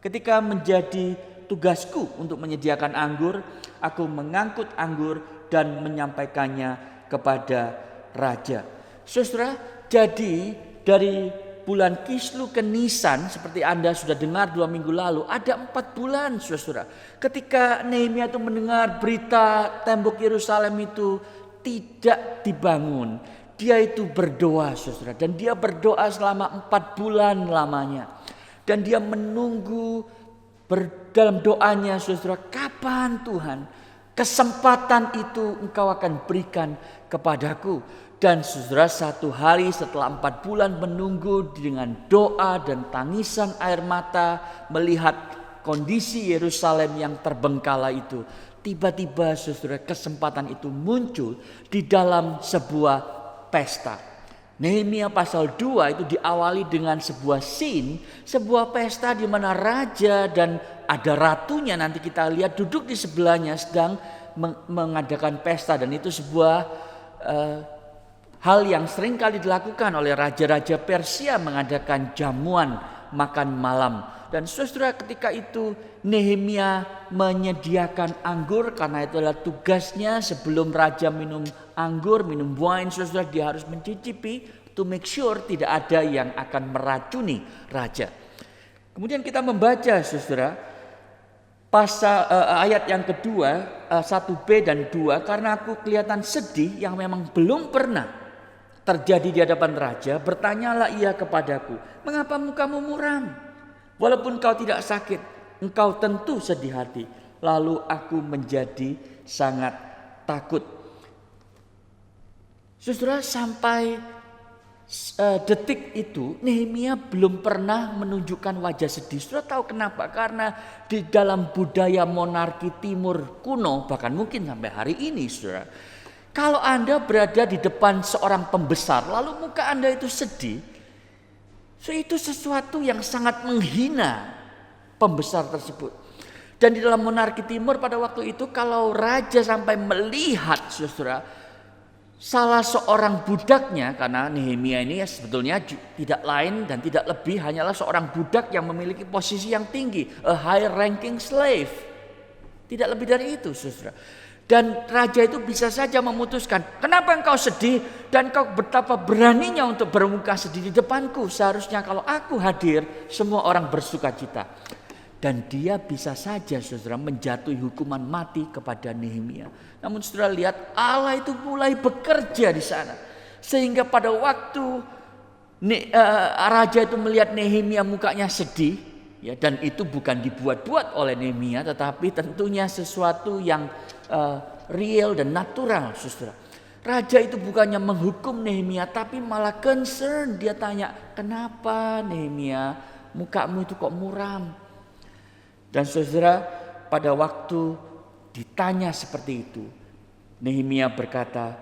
S6: ketika menjadi tugasku untuk menyediakan anggur, aku mengangkut anggur dan menyampaikannya kepada raja. Saudara, jadi dari bulan Kislu ke Nisan, seperti Anda sudah dengar 2 minggu lalu, ada 4 bulan saudara. Ketika Nehemia itu mendengar berita tembok Yerusalem itu tidak dibangun, dia itu berdoa saudara. Dan dia berdoa selama 4 bulan lamanya. Dan dia menunggu dalam doanya saudara, kapan Tuhan kesempatan itu engkau akan berikan kepadaku. Dan saudara, 1 hari setelah 4 bulan menunggu dengan doa dan tangisan air mata melihat kondisi Yerusalem yang terbengkalai itu, tiba-tiba saudara kesempatan itu muncul di dalam sebuah pesta. Nehemia pasal 2 itu diawali dengan sebuah scene, sebuah pesta di mana raja dan ada ratunya, nanti kita lihat duduk di sebelahnya sedang mengadakan pesta, dan itu sebuah hal yang sering kali dilakukan oleh raja-raja Persia, mengadakan jamuan makan malam. Dan saudara, ketika itu Nehemia menyediakan anggur karena itu adalah tugasnya sebelum raja minum anggur, minum wine, saudara, dia harus mencicipi to make sure tidak ada yang akan meracuni raja. Kemudian kita membaca, saudara, pasal ayat yang kedua 1b dan 2, karena aku kelihatan sedih yang memang belum pernah terjadi di hadapan raja, bertanyalah ia kepadaku, mengapa mukamu muram? Walaupun kau tidak sakit, engkau tentu sedih hati. Lalu aku menjadi sangat takut. Saudara, sampai detik itu Nehemia belum pernah menunjukkan wajah sedih. Saudara tahu kenapa? Karena di dalam budaya monarki timur kuno, bahkan mungkin sampai hari ini, saudara, kalau Anda berada di depan seorang pembesar lalu muka Anda itu sedih, so, itu sesuatu yang sangat menghina pembesar tersebut. Dan di dalam monarki timur pada waktu itu, kalau raja sampai melihat, saudara, salah seorang budaknya, karena Nehemia ini sebetulnya tidak lain dan tidak lebih hanyalah seorang budak yang memiliki posisi yang tinggi, a high ranking slave. Tidak lebih dari itu, saudara. Dan raja itu bisa saja memutuskan, kenapa engkau sedih dan kau betapa beraninya untuk bermuka sedih di depanku. Seharusnya kalau aku hadir semua orang bersuka cita. Dan dia bisa saja, saudara, menjatuhi hukuman mati kepada Nehemia. Namun saudara lihat, Allah itu mulai bekerja di sana. Sehingga pada waktu raja itu melihat Nehemia mukanya sedih, ya, dan itu bukan dibuat-buat oleh Nehemia, tetapi tentunya sesuatu yang real dan natural, saudara. Raja itu bukannya menghukum Nehemia, tapi malah concern. Dia tanya, kenapa Nehemia mukamu itu kok muram? Dan saudara, pada waktu ditanya seperti itu, Nehemia berkata,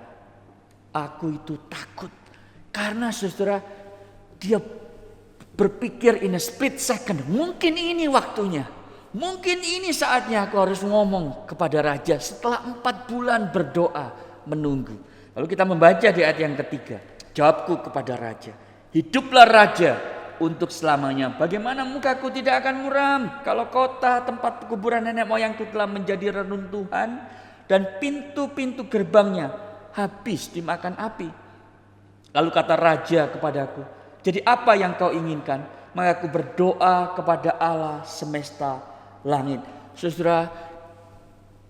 S6: aku itu takut. Karena saudara, dia berpikir in a split second, mungkin ini waktunya. Mungkin ini saatnya aku harus ngomong kepada raja setelah 4 bulan berdoa menunggu. Lalu kita membaca di ayat yang ketiga. Jawabku kepada raja, hiduplah raja untuk selamanya. Bagaimana mukaku tidak akan muram kalau kota tempat kuburan nenek moyangku telah menjadi reruntuhan dan pintu-pintu gerbangnya habis dimakan api. Lalu kata raja kepadaku, jadi apa yang kau inginkan? Maka aku berdoa kepada Allah semesta langit. Saudara,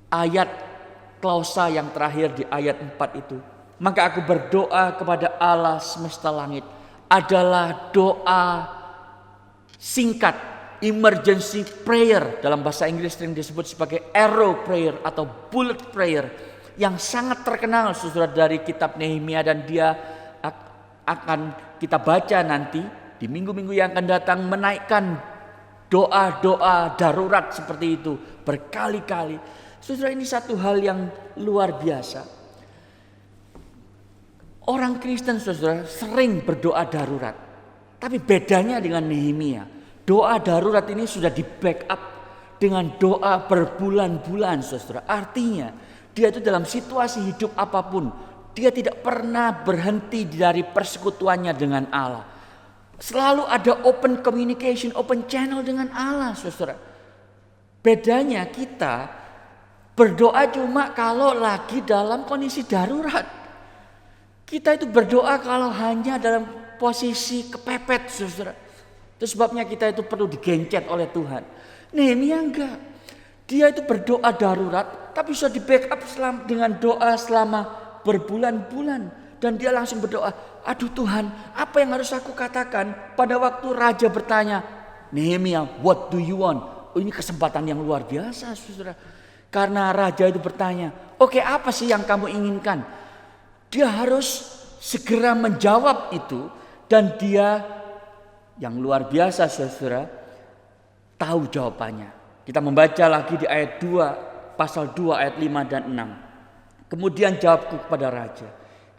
S6: ayat klausa yang terakhir di ayat 4 itu, maka aku berdoa kepada Allah semesta langit, adalah doa singkat, emergency prayer. Dalam bahasa Inggris sering disebut sebagai arrow prayer atau bullet prayer, yang sangat terkenal, saudara, dari kitab Nehemia. Dan dia akan kita baca nanti di minggu-minggu yang akan datang, menaikkan doa-doa darurat seperti itu berkali-kali. Saudara, ini satu hal yang luar biasa. Orang Kristen, saudara, sering berdoa darurat. Tapi bedanya dengan Nehemia, doa darurat ini sudah di backup dengan doa berbulan-bulan, saudara. Artinya dia itu dalam situasi hidup apapun, dia tidak pernah berhenti dari persekutuannya dengan Allah. Selalu ada open communication, open channel dengan Allah, saudara. Bedanya kita berdoa cuma kalau lagi dalam kondisi darurat. Kita itu berdoa kalau hanya dalam posisi kepepet, saudara. Itu sebabnya kita itu perlu digencet oleh Tuhan. Nehemia enggak. Dia itu berdoa darurat, tapi sudah di backup dengan doa selama berbulan-bulan. Dan dia langsung berdoa, aduh Tuhan, apa yang harus aku katakan? Pada waktu raja bertanya, Nehemia, what do you want? Oh, ini kesempatan yang luar biasa, saudara. Karena raja itu bertanya, oke, apa sih yang kamu inginkan? Dia harus segera menjawab itu. Dan dia yang luar biasa, saudara, tahu jawabannya. Kita membaca lagi di ayat 2, pasal 2 ayat 5 dan 6. Kemudian jawabku kepada raja,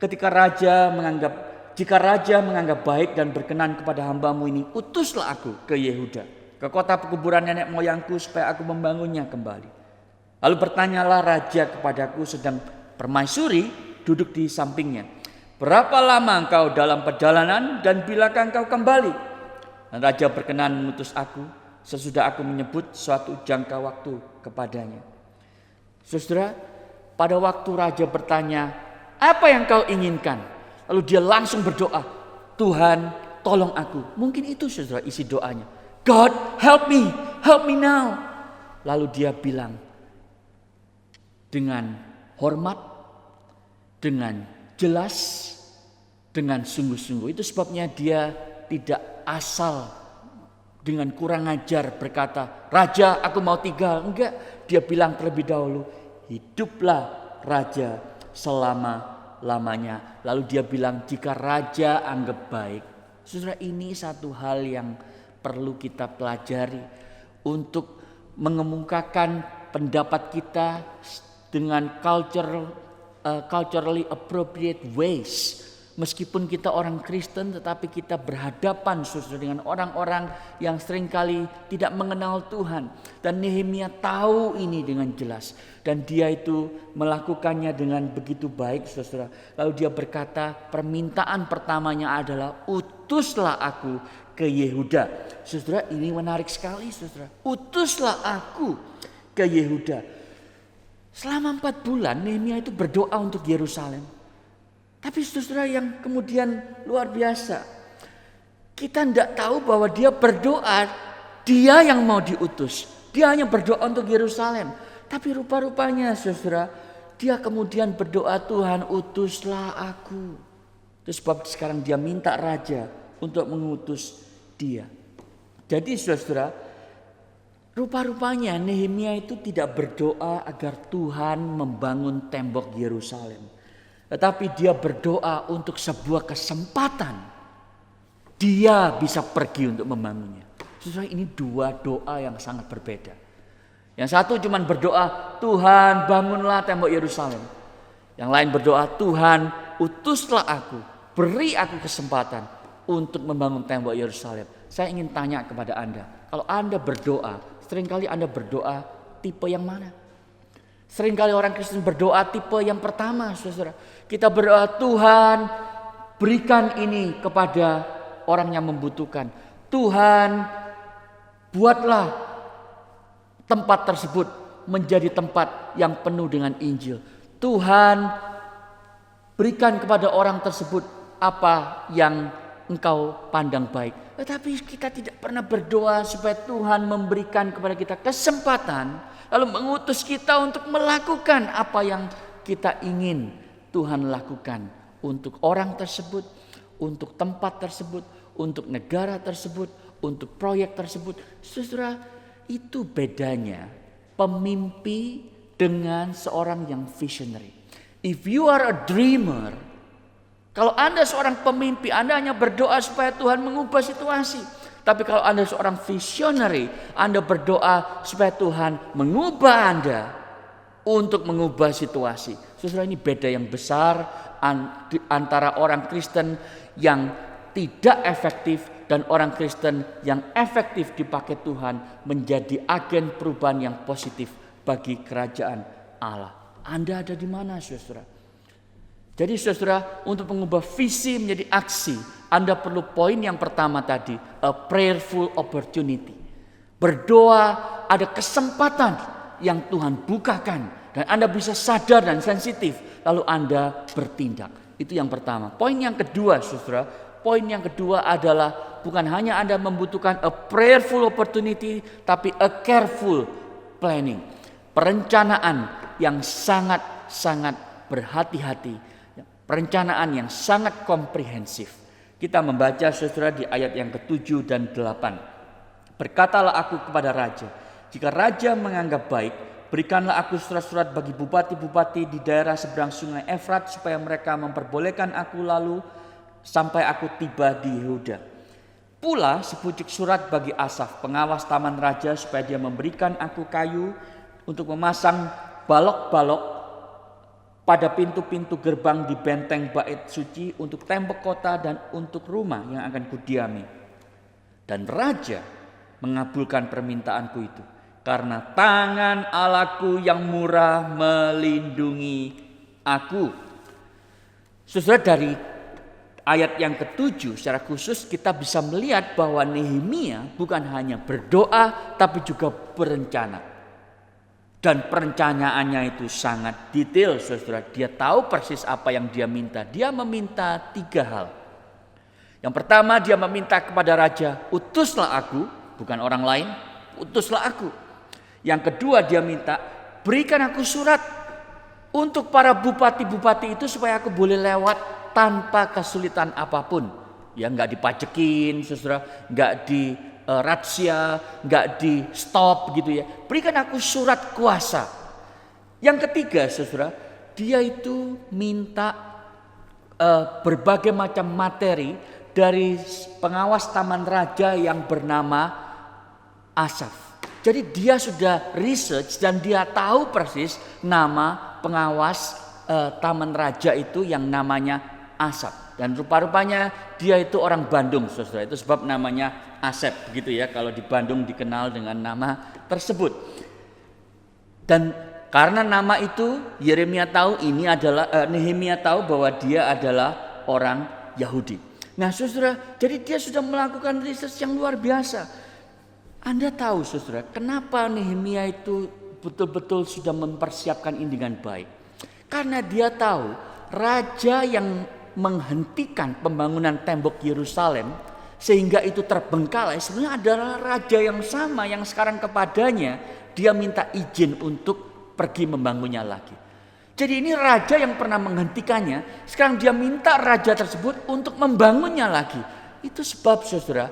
S6: jika raja menganggap baik dan berkenan kepada hambamu ini, utuslah aku ke Yehuda. ke kota pekuburan nenek moyangku supaya aku membangunnya kembali. Lalu bertanyalah raja kepadaku sedang permaisuri duduk di sampingnya. Berapa lama engkau dalam perjalanan dan bilakah engkau kembali? Dan raja berkenan mengutus aku sesudah aku menyebut suatu jangka waktu kepadanya. Saudara, pada waktu raja bertanya, apa yang kau inginkan? Lalu dia langsung berdoa, Tuhan tolong aku. Mungkin itu saudara isi doanya. God help me now. Lalu dia bilang dengan hormat, dengan jelas, dengan sungguh-sungguh. Itu sebabnya dia tidak asal dengan kurang ajar berkata, Raja aku mau tinggal. Enggak, dia bilang terlebih dahulu, hiduplah raja selama-lamanya. Lalu dia bilang, jika raja anggap baik. Saudara, ini satu hal yang perlu kita pelajari untuk mengemukakan pendapat kita dengan culturally appropriate ways. Meskipun kita orang Kristen, tetapi kita berhadapan saudara dengan orang-orang yang seringkali tidak mengenal Tuhan. Dan Nehemia tahu ini dengan jelas. Dan dia itu melakukannya dengan begitu baik saudara. Lalu dia berkata, permintaan pertamanya adalah utuslah aku ke Yehuda. Saudara, ini menarik sekali saudara. Utuslah aku ke Yehuda. Selama 4 bulan Nehemia itu berdoa untuk Yerusalem. Tapi saudara yang kemudian luar biasa. Kita tidak tahu bahwa dia berdoa, dia yang mau diutus. Dia hanya berdoa untuk Yerusalem. Tapi rupa-rupanya saudara, dia kemudian berdoa, Tuhan utuslah aku. Itu sebab sekarang dia minta raja untuk mengutus dia. Jadi saudara, rupa-rupanya Nehemia itu tidak berdoa agar Tuhan membangun tembok Yerusalem. Tetapi dia berdoa untuk sebuah kesempatan. Dia bisa pergi untuk membangunnya. Saudara, ini dua doa yang sangat berbeda. Yang satu cuma berdoa, Tuhan bangunlah tembok Yerusalem. Yang lain berdoa, Tuhan utuslah aku. Beri aku kesempatan untuk membangun tembok Yerusalem. Saya ingin tanya kepada Anda. Kalau Anda berdoa, seringkali Anda berdoa tipe yang mana? Seringkali orang Kristen berdoa tipe yang pertama, saudara. Kita berdoa, Tuhan berikan ini kepada orang yang membutuhkan. Tuhan buatlah tempat tersebut menjadi tempat yang penuh dengan Injil. Tuhan berikan kepada orang tersebut apa yang engkau pandang baik. Tetapi kita tidak pernah berdoa supaya Tuhan memberikan kepada kita kesempatan, lalu mengutus kita untuk melakukan apa yang kita ingin Tuhan lakukan untuk orang tersebut, untuk tempat tersebut, untuk negara tersebut, untuk proyek tersebut. Saudara, itu bedanya pemimpi dengan seorang yang visionary. If you are a dreamer, kalau Anda seorang pemimpi, Anda hanya berdoa supaya Tuhan mengubah situasi. Tapi kalau Anda seorang visionary, Anda berdoa supaya Tuhan mengubah Anda untuk mengubah situasi. Saudara, ini beda yang besar antara orang Kristen yang tidak efektif dan orang Kristen yang efektif dipakai Tuhan menjadi agen perubahan yang positif bagi kerajaan Allah. Anda ada di mana, saudara? Jadi saudara, untuk mengubah visi menjadi aksi, Anda perlu poin yang pertama tadi, a prayerful opportunity. Berdoa, ada kesempatan yang Tuhan bukakan dan Anda bisa sadar dan sensitif, lalu Anda bertindak. Itu yang pertama. Poin yang kedua, saudara, poin yang kedua adalah bukan hanya Anda membutuhkan a prayerful opportunity, tapi a careful planning. Perencanaan yang sangat-sangat berhati-hati. Perencanaan yang sangat komprehensif. Kita membaca saudara di ayat yang ke-7 dan 8. Berkatalah aku kepada raja, jika raja menganggap baik, berikanlah aku surat-surat bagi bupati-bupati di daerah seberang sungai Efrat supaya mereka memperbolehkan aku lalu sampai aku tiba di Yehuda. Pula sepucuk surat bagi Asaf, pengawas taman raja, supaya dia memberikan aku kayu untuk memasang balok-balok pada pintu-pintu gerbang di benteng bait suci, untuk tembok kota dan untuk rumah yang akan kudiami. Dan raja mengabulkan permintaanku itu. Karena tangan Allahku yang murah melindungi aku. Saudara, dari ayat yang ke-7 secara khusus kita bisa melihat bahwa Nehemia bukan hanya berdoa tapi juga berencana. Dan perencanaannya itu sangat detail, saudara. Dia tahu persis apa yang dia minta. Dia meminta 3 hal. Yang pertama, dia meminta kepada raja, utuslah aku, bukan orang lain, utuslah aku. Yang kedua, dia minta, berikan aku surat untuk para bupati-bupati itu supaya aku boleh lewat tanpa kesulitan apapun. Ya, nggak dipajekin, saudara, nggak di razia, nggak di stop gitu ya. Berikan aku surat kuasa. Yang ketiga, saudara, dia itu minta berbagai macam materi dari pengawas taman raja yang bernama Asaf. Jadi dia sudah research dan dia tahu persis nama pengawas taman raja itu yang namanya Asaf. Dan rupa-rupanya dia itu orang Bandung, saudara. Itu sebab namanya Asep gitu ya. Kalau di Bandung dikenal dengan nama tersebut. Dan karena nama itu Yeremia tahu ini adalah Nehemia tahu bahwa dia adalah orang Yahudi. Nah, saudara, jadi dia sudah melakukan research yang luar biasa. Anda tahu, saudara, kenapa Nehemia itu betul-betul sudah mempersiapkan ini dengan baik? Karena dia tahu raja yang menghentikan pembangunan tembok Yerusalem sehingga itu terbengkalai sebenarnya adalah raja yang sama yang sekarang kepadanya dia minta izin untuk pergi membangunnya lagi. Jadi ini raja yang pernah menghentikannya, sekarang dia minta raja tersebut untuk membangunnya lagi. Itu sebab, saudara,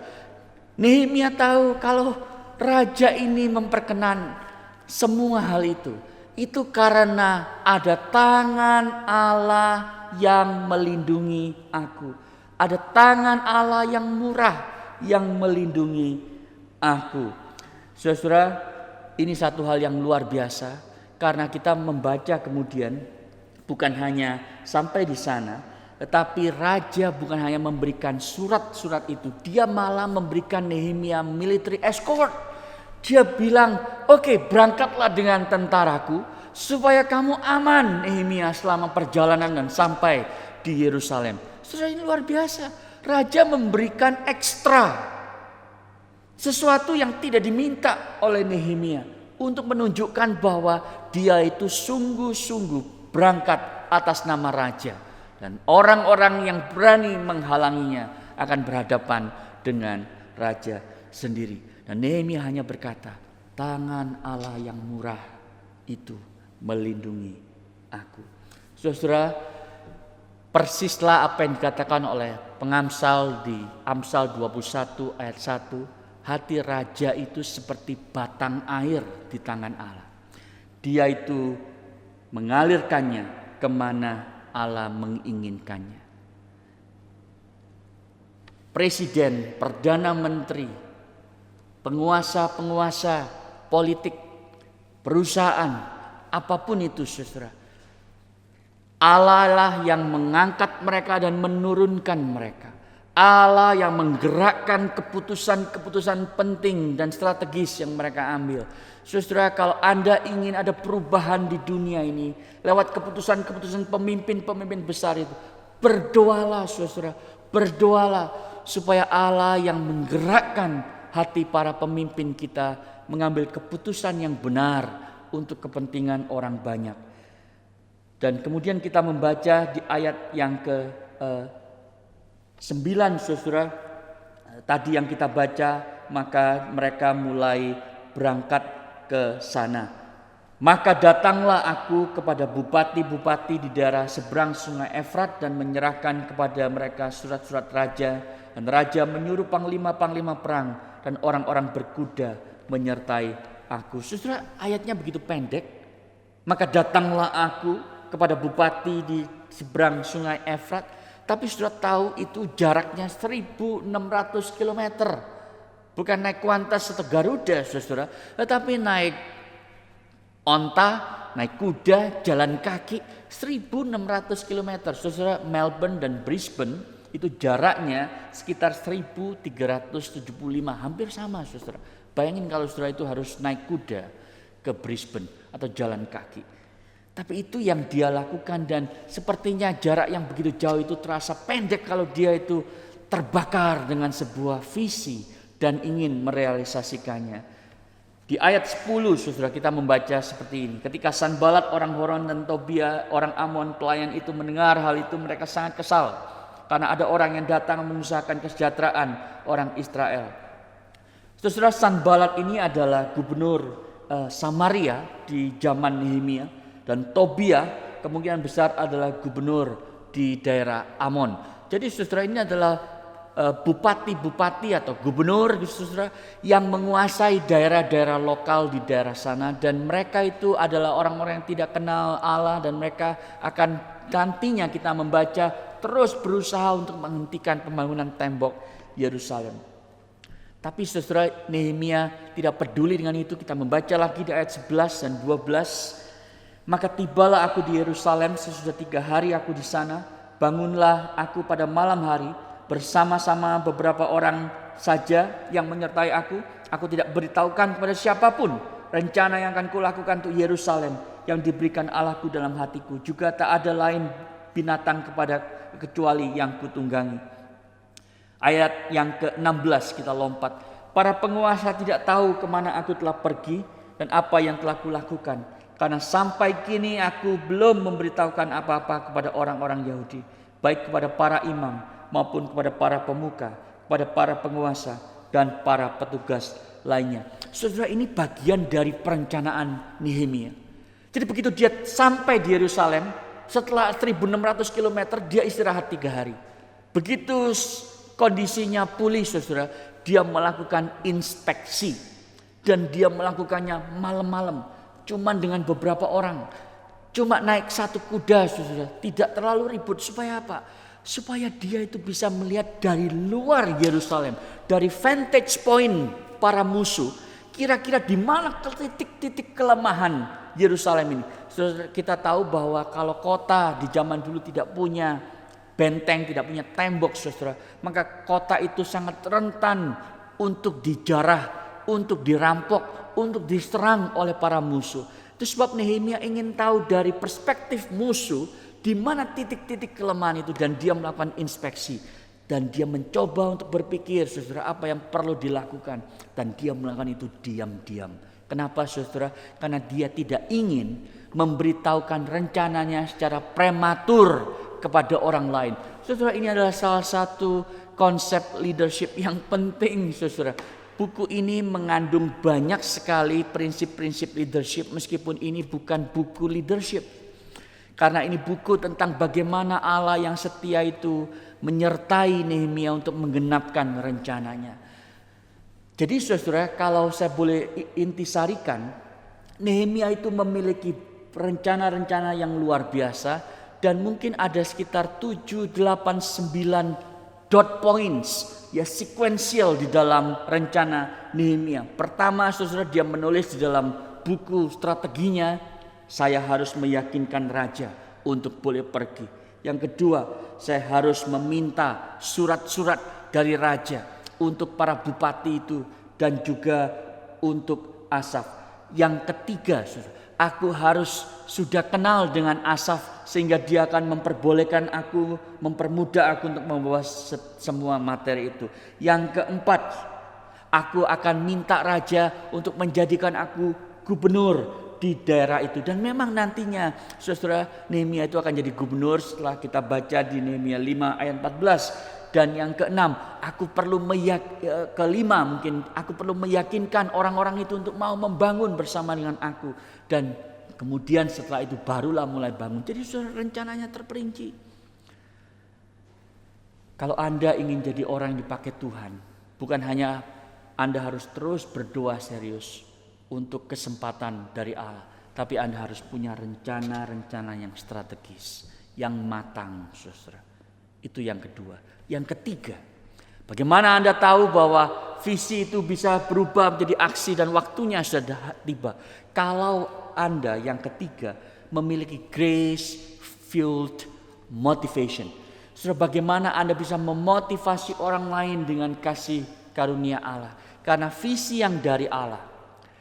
S6: Nehemia tahu kalau raja ini memperkenan semua hal itu karena ada tangan Allah yang melindungi aku. Ada tangan Allah yang murah yang melindungi aku. Saudara, ini satu hal yang luar biasa karena kita membaca kemudian bukan hanya sampai di sana. Tetapi raja bukan hanya memberikan surat-surat itu. Dia malah memberikan Nehemia military escort. Dia bilang, oke, berangkatlah dengan tentaraku. Supaya kamu aman Nehemia selama perjalanan dan sampai di Yerusalem. Saudara, ini luar biasa. Raja memberikan ekstra. Sesuatu yang tidak diminta oleh Nehemia. Untuk menunjukkan bahwa dia itu sungguh-sungguh berangkat atas nama raja. Dan orang-orang yang berani menghalanginya akan berhadapan dengan raja sendiri. Dan Nehemia hanya berkata, tangan Allah yang murah itu melindungi aku. Saudara, persislah apa yang dikatakan oleh pengamsal di Amsal 21 ayat 1. Hati raja itu seperti batang air di tangan Allah. Dia itu mengalirkannya kemana Allah menginginkannya. Presiden, perdana menteri, penguasa-penguasa politik, perusahaan, apapun itu, saudara, Allah lah yang mengangkat mereka dan menurunkan mereka. Allah yang menggerakkan keputusan-keputusan penting dan strategis yang mereka ambil. Saudara, kalau Anda ingin ada perubahan di dunia ini lewat keputusan-keputusan pemimpin-pemimpin besar itu, berdoalah, saudara, berdoalah supaya Allah yang menggerakkan hati para pemimpin kita mengambil keputusan yang benar untuk kepentingan orang banyak. Dan kemudian kita membaca di ayat yang ke-9, saudara, tadi yang kita baca, maka mereka mulai berangkat ke sana. Maka datanglah aku kepada bupati-bupati di daerah seberang sungai Efrat dan menyerahkan kepada mereka surat-surat raja. Dan raja menyuruh panglima-panglima perang dan orang-orang berkuda menyertai aku. Saudara, ayatnya begitu pendek. Maka datanglah aku kepada bupati di seberang sungai Efrat. Tapi sudah tahu itu jaraknya 1.600 km. Bukan naik Qantas atau Garuda, saudara, tetapi naik onta, naik kuda, jalan kaki 1.600 km. Saudara, Melbourne dan Brisbane itu jaraknya sekitar 1.375, hampir sama, saudara. Bayangin kalau saudara itu harus naik kuda ke Brisbane atau jalan kaki. Tapi itu yang dia lakukan dan sepertinya jarak yang begitu jauh itu terasa pendek kalau dia itu terbakar dengan sebuah visi dan ingin merealisasikannya. Di ayat 10 saudara kita membaca seperti ini. Ketika Sanballat orang Horon dan Tobia orang Amon pelayan itu mendengar hal itu, mereka sangat kesal. Karena ada orang yang datang mengusahakan kesejahteraan orang Israel. Saudara, Sanballat ini adalah gubernur Samaria di zaman Nehemia. Dan Tobia kemungkinan besar adalah gubernur di daerah Amon. Jadi saudara, ini adalah bupati-bupati atau gubernur saudara yang menguasai daerah-daerah lokal di daerah sana. Dan mereka itu adalah orang-orang yang tidak kenal Allah. Dan mereka akan nantinya kita membaca terus berusaha untuk menghentikan pembangunan tembok Yerusalem. Tapi saudara, Nehemia tidak peduli dengan itu. Kita membaca lagi di ayat 11 dan 12. Maka tibalah aku di Yerusalem sesudah 3 hari aku di sana. Bangunlah aku pada malam hari bersama-sama beberapa orang saja yang menyertai aku. Aku tidak beritahukan kepada siapapun rencana yang akan kulakukan untuk Yerusalem yang diberikan Allahku dalam hatiku. Juga tak ada lain binatang kecuali yang kutunggangi. Ayat yang ke-16 kita lompat. Para penguasa tidak tahu kemana aku telah pergi dan apa yang telah kulakukan. Karena sampai kini aku belum memberitahukan apa-apa kepada orang-orang Yahudi. Baik kepada para imam maupun kepada para pemuka, kepada para penguasa dan para petugas lainnya. Saudara, ini bagian dari perencanaan Nehemia. Jadi begitu dia sampai di Yerusalem, setelah 1600 km dia istirahat 3 hari. Begitu kondisinya pulih saudara, dia melakukan inspeksi dan dia melakukannya malam-malam, cuman dengan beberapa orang, cuma naik 1 kuda saudara, tidak terlalu ribut. Supaya apa? Supaya dia itu bisa melihat dari luar Yerusalem, dari vantage point para musuh, kira-kira di mana titik-titik kelemahan Yerusalem ini. Saudara, kita tahu bahwa kalau kota di zaman dulu tidak punya benteng, tidak punya tembok saudara, maka kota itu sangat rentan untuk dijarah, untuk dirampok, untuk diserang oleh para musuh. Itu sebab Nehemia ingin tahu dari perspektif musuh di mana titik-titik kelemahan itu, dan dia melakukan inspeksi dan dia mencoba untuk berpikir saudara apa yang perlu dilakukan, dan dia melakukan itu diam-diam. Kenapa saudara? Karena dia tidak ingin memberitahukan rencananya secara prematur kepada orang lain. Saudara, ini adalah salah satu konsep leadership yang penting saudara. Buku ini mengandung banyak sekali prinsip-prinsip leadership meskipun ini bukan buku leadership. Karena ini buku tentang bagaimana Allah yang setia itu menyertai Nehemia untuk menggenapkan rencananya. Jadi saudara, kalau saya boleh intisarikan, Nehemia itu memiliki rencana-rencana yang luar biasa. Dan mungkin ada sekitar 7, 8, 9 dot points ya sequential di dalam rencana Nehemia. Pertama saudara, dia menulis di dalam buku strateginya, saya harus meyakinkan raja untuk boleh pergi. Yang kedua, saya harus meminta surat-surat dari raja untuk para bupati itu dan juga untuk Asaf. Yang ketiga saudara, aku harus sudah kenal dengan Asaf sehingga dia akan memperbolehkan aku, mempermudah aku untuk membawa semua materi itu. Yang keempat, aku akan minta raja untuk menjadikan aku gubernur di daerah itu. Dan memang nantinya saudara, Nehemia itu akan jadi gubernur setelah kita baca di Nehemia 5 ayat 14. Dan yang keenam, aku perlu meyakinkan orang-orang itu untuk mau membangun bersama dengan aku. Dan kemudian setelah itu barulah mulai bangun. Jadi saudara, rencananya terperinci. Kalau Anda ingin jadi orang yang dipakai Tuhan, bukan hanya Anda harus terus berdoa serius untuk kesempatan dari Allah, tapi Anda harus punya rencana-rencana yang strategis, yang matang saudara. Itu yang kedua. Yang ketiga, bagaimana Anda tahu bahwa visi itu bisa berubah menjadi aksi dan waktunya sudah tiba? Kalau Anda yang ketiga memiliki grace-filled motivation. Saudara, bagaimana Anda bisa memotivasi orang lain dengan kasih karunia Allah. Karena visi yang dari Allah,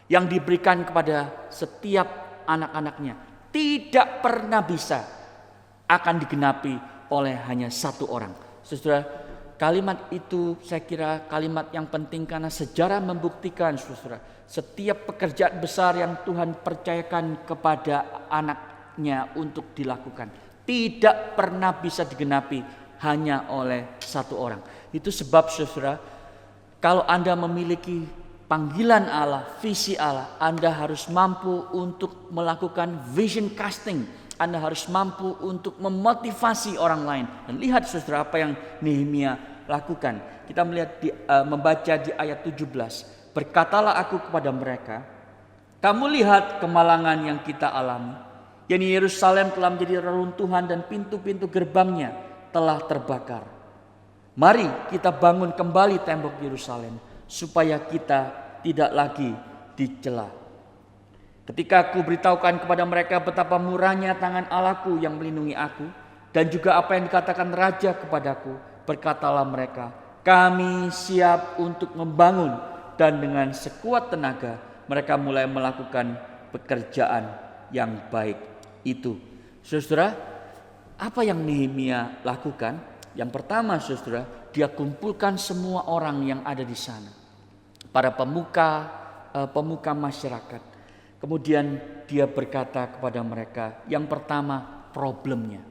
S6: yang diberikan kepada setiap anak-anaknya, tidak pernah bisa akan digenapi oleh hanya satu orang. Saudara, kalimat itu saya kira kalimat yang penting karena sejarah membuktikan, saudara, setiap pekerjaan besar yang Tuhan percayakan kepada anaknya untuk dilakukan tidak pernah bisa digenapi hanya oleh satu orang. Itu sebab, saudara, kalau Anda memiliki panggilan Allah, visi Allah, Anda harus mampu untuk melakukan vision casting. Anda harus mampu untuk memotivasi orang lain. Dan lihat, saudara, apa yang Nehemia lakukan. Kita melihat membaca di ayat 17. Berkatalah aku kepada mereka, kamu lihat kemalangan yang kita alami. yakni Yerusalem telah menjadi reruntuhan dan pintu-pintu gerbangnya telah terbakar. Mari kita bangun kembali tembok Yerusalem supaya kita tidak lagi dicela. Ketika aku beritahukan kepada mereka betapa murahnya tangan Allahku yang melindungi aku, dan juga apa yang dikatakan Raja kepadaku, berkatalah mereka, kami siap untuk membangun. Dan dengan sekuat tenaga mereka mulai melakukan pekerjaan yang baik itu. Saudara, apa yang Nehemia lakukan? Yang pertama, saudara, dia kumpulkan semua orang yang ada di sana, para pemuka masyarakat. Kemudian dia berkata kepada mereka, yang pertama problemnya,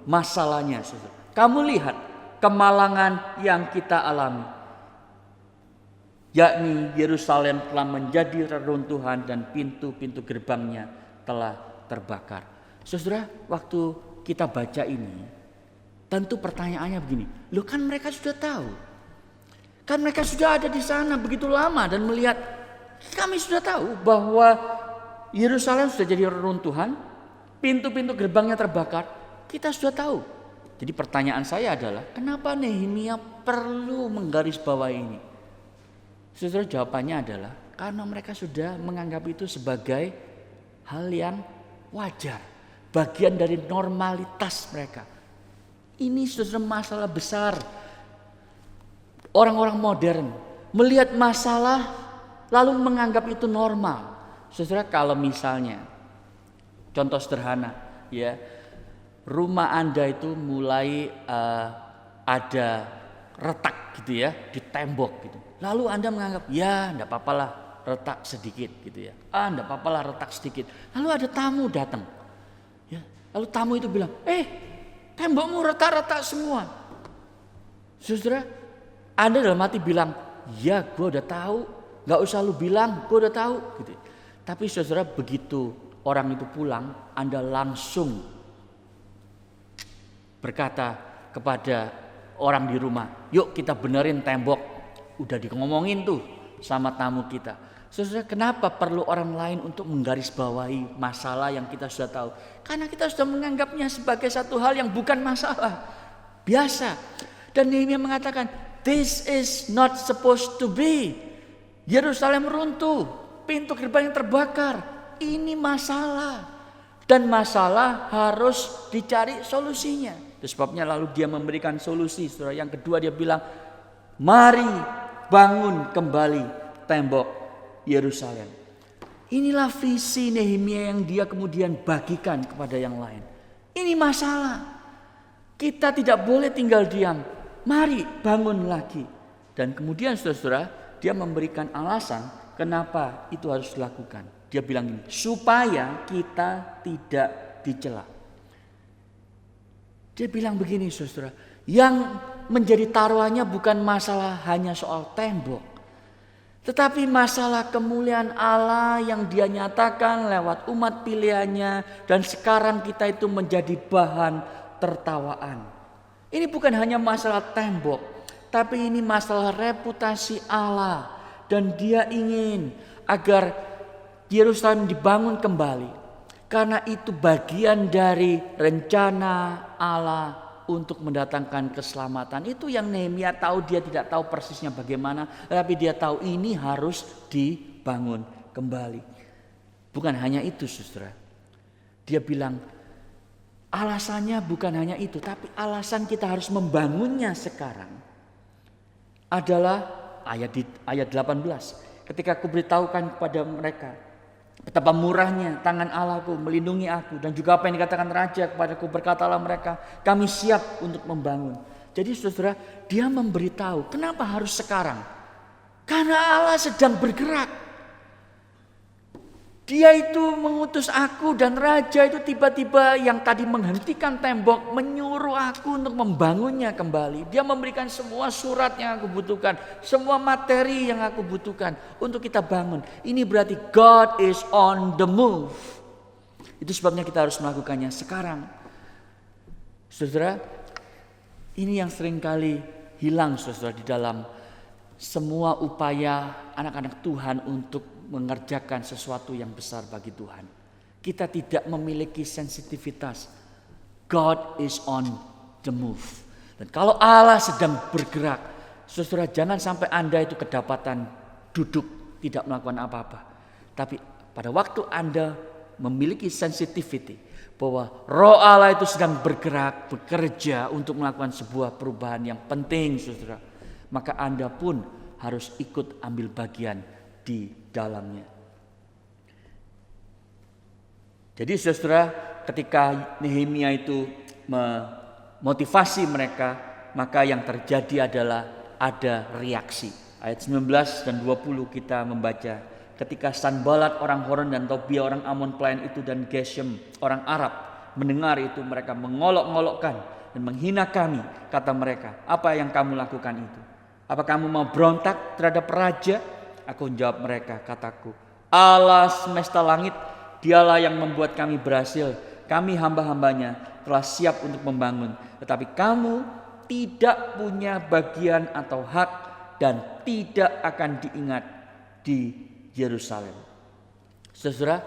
S6: masalahnya, saudara. Kamu lihat kemalangan yang kita alami, yakni Yerusalem telah menjadi reruntuhan dan pintu-pintu gerbangnya telah terbakar. Saudara, waktu kita baca ini, tentu pertanyaannya begini, loh kan mereka sudah tahu, kan mereka sudah ada di sana begitu lama dan melihat. Kami sudah tahu bahwa Yerusalem sudah jadi reruntuhan, pintu-pintu gerbangnya terbakar. Kita sudah tahu. Jadi pertanyaan saya adalah, kenapa Nehemia perlu menggarisbawahi ini? Saudara, jawabannya adalah karena mereka sudah menganggap itu sebagai hal yang wajar, bagian dari normalitas mereka. Ini saudara masalah besar. Orang-orang modern melihat masalah lalu menganggap itu normal. Saudara, kalau misalnya contoh sederhana, ya, rumah Anda itu mulai ada retak gitu ya di tembok gitu. Lalu Anda menganggap ya enggak apa-apalah retak sedikit gitu ya. Enggak apa-apalah retak sedikit. Lalu ada tamu datang. Ya, lalu tamu itu bilang, tembokmu retak-retak semua. Saudara, Anda dalam hati bilang, ya gue udah tahu. Gak usah lu bilang, gue udah tahu gitu. Tapi saudara, begitu orang itu pulang, Anda langsung berkata kepada orang di rumah, yuk kita benerin tembok. Udah ngomongin tuh sama tamu kita. Saudara, kenapa perlu orang lain untuk menggarisbawahi masalah yang kita sudah tahu? Karena kita sudah menganggapnya sebagai satu hal yang bukan masalah, biasa. Dan Nehemia mengatakan, this is not supposed to be. Yerusalem runtuh, pintu gerbang yang terbakar. Ini masalah. Dan masalah harus dicari solusinya. Itu sebabnya lalu dia memberikan solusi. Saudara, yang kedua dia bilang, mari bangun kembali tembok Yerusalem. Inilah visi Nehemia yang dia kemudian bagikan kepada yang lain. Ini masalah. Kita tidak boleh tinggal diam. Mari bangun lagi. Dan kemudian saudara-saudara, dia memberikan alasan kenapa itu harus dilakukan. Dia bilang ini, supaya kita tidak dicela. Dia bilang begini, saudara, yang menjadi taruhannya bukan masalah hanya soal tembok, tetapi masalah kemuliaan Allah yang dia nyatakan lewat umat pilihannya, dan sekarang kita itu menjadi bahan tertawaan. Ini bukan hanya masalah tembok, tapi ini masalah reputasi Allah. Dan dia ingin agar Yerusalem dibangun kembali. Karena itu bagian dari rencana Allah untuk mendatangkan keselamatan. Itu yang Nehemia tahu, dia tidak tahu persisnya bagaimana. Tapi dia tahu ini harus dibangun kembali. Bukan hanya itu, saudara. Dia bilang alasannya bukan hanya itu. Tapi alasan kita harus membangunnya sekarang adalah ayat 18. Ketika aku beritahukan kepada mereka betapa murahnya tangan Allahku melindungi aku, dan juga apa yang dikatakan raja kepadaku, berkatalah mereka, kami siap untuk membangun. Jadi saudara, dia memberitahu. Kenapa harus sekarang? Karena Allah sedang bergerak. Dia itu mengutus aku, dan raja itu tiba-tiba yang tadi menghentikan tembok menyuruh aku untuk membangunnya kembali. Dia memberikan semua surat yang aku butuhkan, semua materi yang aku butuhkan untuk kita bangun. Ini berarti God is on the move. Itu sebabnya kita harus melakukannya sekarang. Saudara, ini yang seringkali hilang saudara di dalam semua upaya anak-anak Tuhan untuk mengerjakan sesuatu yang besar bagi Tuhan. Kita tidak memiliki sensitivitas. God is on the move. Dan kalau Allah sedang bergerak, saudara, jangan sampai Anda itu kedapatan duduk tidak melakukan apa-apa. Tapi pada waktu Anda memiliki sensitivity bahwa Roh Allah itu sedang bergerak, bekerja untuk melakukan sebuah perubahan yang penting, saudara, maka Anda pun harus ikut ambil bagian di dalamnya. Jadi saudara, ketika Nehemia itu memotivasi mereka, maka yang terjadi adalah ada reaksi. Ayat 19 dan 20 kita membaca, ketika Sanballat orang Horon dan Tobia orang Amon pelayan itu dan Geshem orang Arab mendengar itu, mereka mengolok-olokkan dan menghina kami. Kata mereka, apa yang kamu lakukan itu? Apa kamu mau berontak terhadap raja? Aku jawab mereka, kataku, Allah semesta langit, dialah yang membuat kami berhasil. Kami hamba-hambanya telah siap untuk membangun. Tetapi kamu tidak punya bagian atau hak dan tidak akan diingat di Yerusalem. Saudara,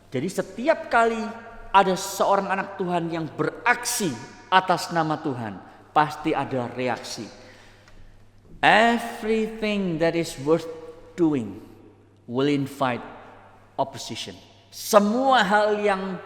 S6: jadi setiap kali ada seorang anak Tuhan yang beraksi atas nama Tuhan, pasti ada reaksi. Everything that is worth doing will invite opposition. Semua hal yang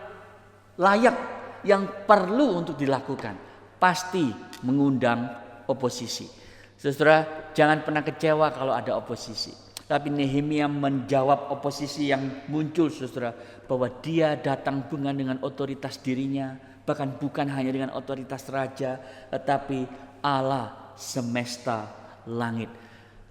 S6: layak, yang perlu untuk dilakukan, pasti mengundang oposisi. Saudara, jangan pernah kecewa kalau ada oposisi. Tapi Nehemia menjawab oposisi yang muncul, saudara, bahwa dia datang bukan dengan otoritas dirinya, bahkan bukan hanya dengan otoritas raja, tetapi Allah semesta langit.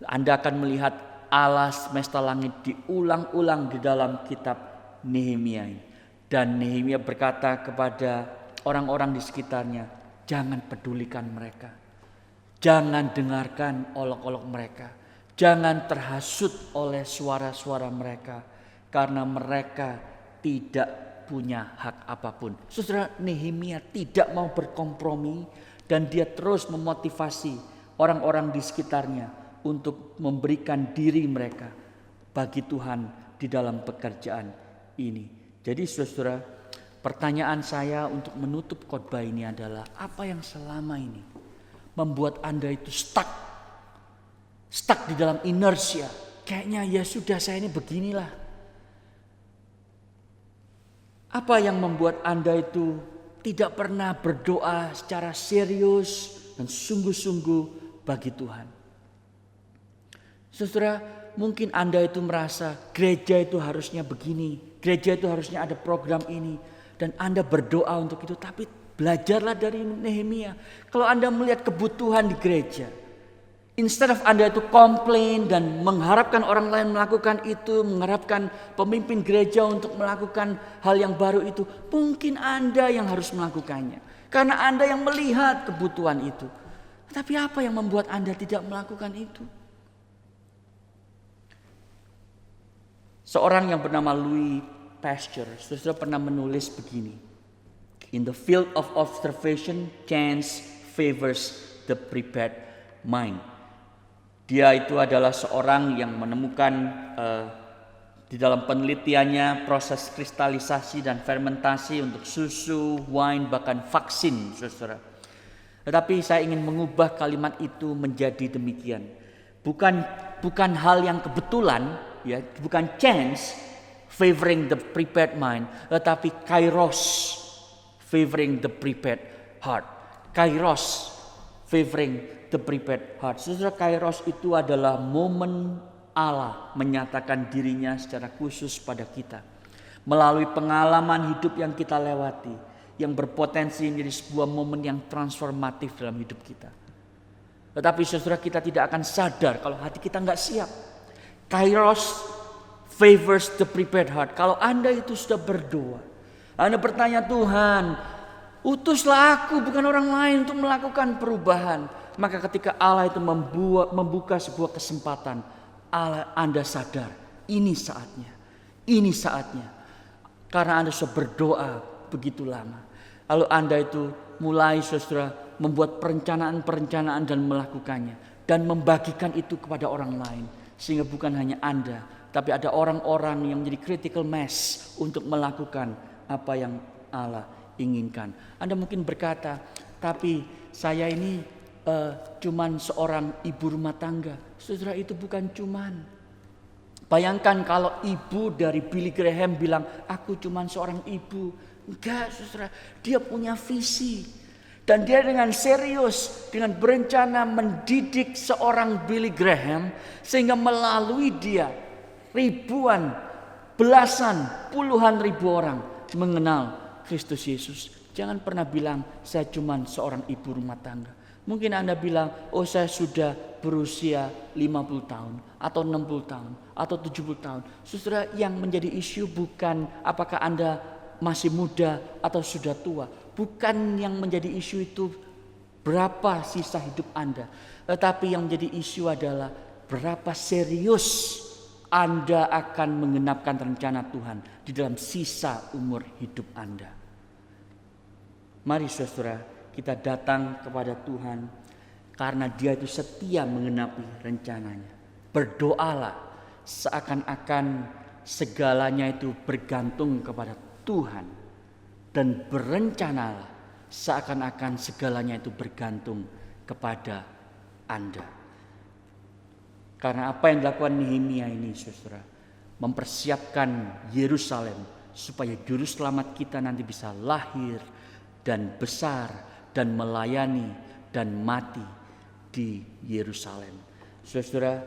S6: Anda akan melihat Allah semesta langit diulang-ulang di dalam kitab Nehemia ini. Dan Nehemia berkata kepada orang-orang di sekitarnya, jangan pedulikan mereka. Jangan dengarkan olok-olok mereka. Jangan terhasut oleh suara-suara mereka. Karena mereka tidak punya hak apapun. Saudara, Nehemia tidak mau berkompromi. Dan dia terus memotivasi orang-orang di sekitarnya untuk memberikan diri mereka bagi Tuhan di dalam pekerjaan ini. Jadi saudara, pertanyaan saya untuk menutup khotbah ini adalah, apa yang selama ini membuat Anda itu stuck di dalam inersia? Kayaknya ya sudah, saya ini beginilah. Apa yang membuat Anda itu tidak pernah berdoa secara serius dan sungguh-sungguh bagi Tuhan? Saudara, mungkin Anda itu merasa gereja itu harusnya begini, gereja itu harusnya ada program ini, dan Anda berdoa untuk itu. Tapi belajarlah dari Nehemia. Kalau Anda melihat kebutuhan di gereja, instead of Anda itu komplain dan mengharapkan orang lain melakukan itu, mengharapkan pemimpin gereja untuk melakukan hal yang baru itu, mungkin Anda yang harus melakukannya. Karena Anda yang melihat kebutuhan itu. Tapi apa yang membuat Anda tidak melakukan itu? Seorang yang bernama Louis Pasteur sudah pernah menulis begini. In the field of observation, chance favors the prepared mind. Dia itu adalah seorang yang menemukan di dalam penelitiannya proses kristalisasi dan fermentasi untuk susu, wine, bahkan vaksin, saudara. Tetapi saya ingin mengubah kalimat itu menjadi demikian. Bukan hal yang kebetulan, ya, bukan chance favoring the prepared mind, tetapi kairos favoring the prepared heart. Kairos favoring the prepared heart. Saudara, Kairos itu adalah momen Allah menyatakan dirinya secara khusus pada kita. Melalui pengalaman hidup yang kita lewati, yang berpotensi menjadi sebuah momen yang transformatif dalam hidup kita. Tetapi saudara, kita tidak akan sadar kalau hati kita nggak siap. Kairos favors the prepared heart. Kalau Anda itu sudah berdoa, Anda bertanya, Tuhan, utuslah aku bukan orang lain untuk melakukan perubahan. Maka ketika Allah itu membuka sebuah kesempatan, Anda sadar, ini saatnya. Ini saatnya. Karena Anda sudah berdoa begitu lama. Lalu Anda itu mulai, saudara, membuat perencanaan-perencanaan dan melakukannya. Dan membagikan itu kepada orang lain. Sehingga bukan hanya Anda, tapi ada orang-orang yang menjadi critical mass untuk melakukan apa yang Allah inginkan. Anda mungkin berkata, tapi saya ini cuman seorang ibu rumah tangga. Saudara, itu bukan cuman. Bayangkan kalau ibu dari Billy Graham bilang, aku cuman seorang ibu. Enggak, saudara, dia punya visi. Dan dia dengan serius, dengan berencana mendidik seorang Billy Graham, sehingga melalui dia ribuan, belasan, puluhan ribu orang mengenal Kristus Yesus. Jangan pernah bilang, saya cuma seorang ibu rumah tangga. Mungkin Anda bilang, oh saya sudah berusia 50 tahun, atau 60 tahun, atau 70 tahun. Saudara, yang menjadi isu bukan apakah Anda masih muda atau sudah tua. Bukan yang menjadi isu itu berapa sisa hidup Anda. Tetapi yang menjadi isu adalah berapa serius Anda akan menggenapkan rencana Tuhan di dalam sisa umur hidup Anda. Mari saudara, kita datang kepada Tuhan karena Dia itu setia menggenapi rencananya. Berdoalah seakan-akan segalanya itu bergantung kepada Tuhan. Dan berencanalah seakan-akan segalanya itu bergantung kepada Anda. Karena apa yang dilakukan Nehemia ini, saudara, mempersiapkan Yerusalem supaya juru selamat kita nanti bisa lahir dan besar dan melayani dan mati di Yerusalem. Saudara,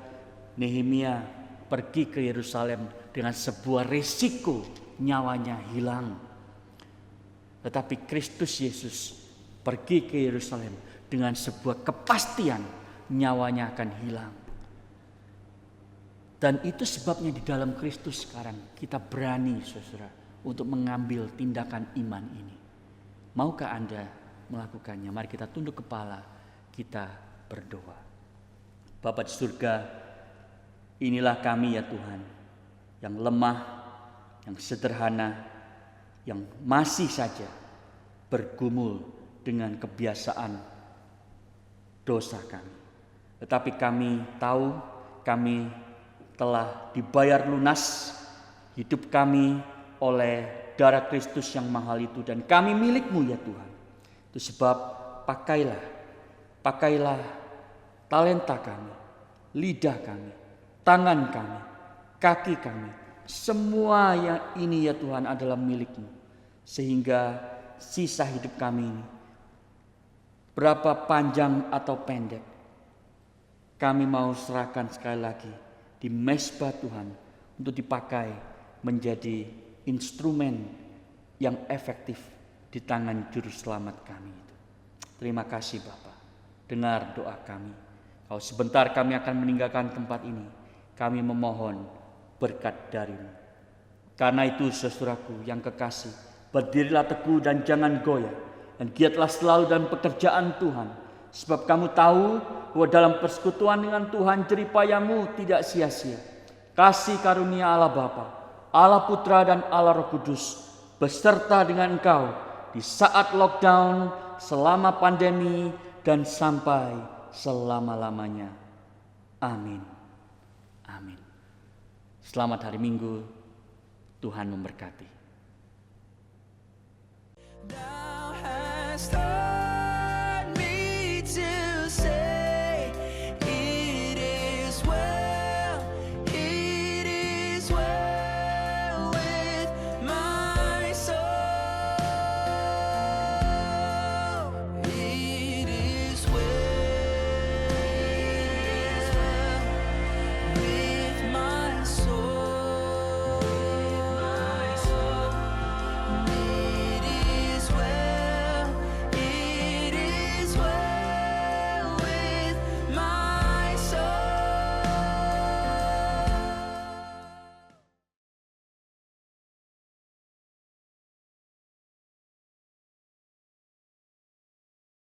S6: Nehemia pergi ke Yerusalem dengan sebuah risiko nyawanya hilang. Tetapi Kristus Yesus pergi ke Yerusalem dengan sebuah kepastian nyawanya akan hilang. Dan itu sebabnya di dalam Kristus sekarang kita berani, saudara, untuk mengambil tindakan iman ini. Maukah Anda melakukannya? Mari kita tunduk kepala, kita berdoa. Bapa di surga, inilah kami ya Tuhan, yang lemah, yang sederhana, yang masih saja bergumul dengan kebiasaan dosa kami. Tetapi kami tahu kami telah dibayar lunas hidup kami oleh darah Kristus yang mahal itu. Dan kami milik-Mu ya Tuhan. Itu sebab pakailah talenta kami, lidah kami, tangan kami, kaki kami. Semua yang ini ya Tuhan adalah milik-Mu. Sehingga sisa hidup kami ini, berapa panjang atau pendek, kami mau serahkan sekali lagi di mezbah Tuhan untuk dipakai menjadi instrumen yang efektif di tangan juru selamat kami itu. Terima kasih Bapa. Dengar doa kami. Kalau sebentar kami akan meninggalkan tempat ini, kami memohon berkat dari-Mu. Karena itu saudaraku yang kekasih, berdirilah teguh dan jangan goyah, dan giatlah selalu dalam pekerjaan Tuhan. Sebab kamu tahu bahwa dalam persekutuan dengan Tuhan jeripayamu tidak sia-sia. Kasih karunia Allah Bapa, Allah Putra dan Allah Roh Kudus beserta dengan engkau di saat lockdown, selama pandemi, dan sampai selama-lamanya. Amin. Amin. Selamat hari Minggu, Tuhan memberkati.
S9: Thou hast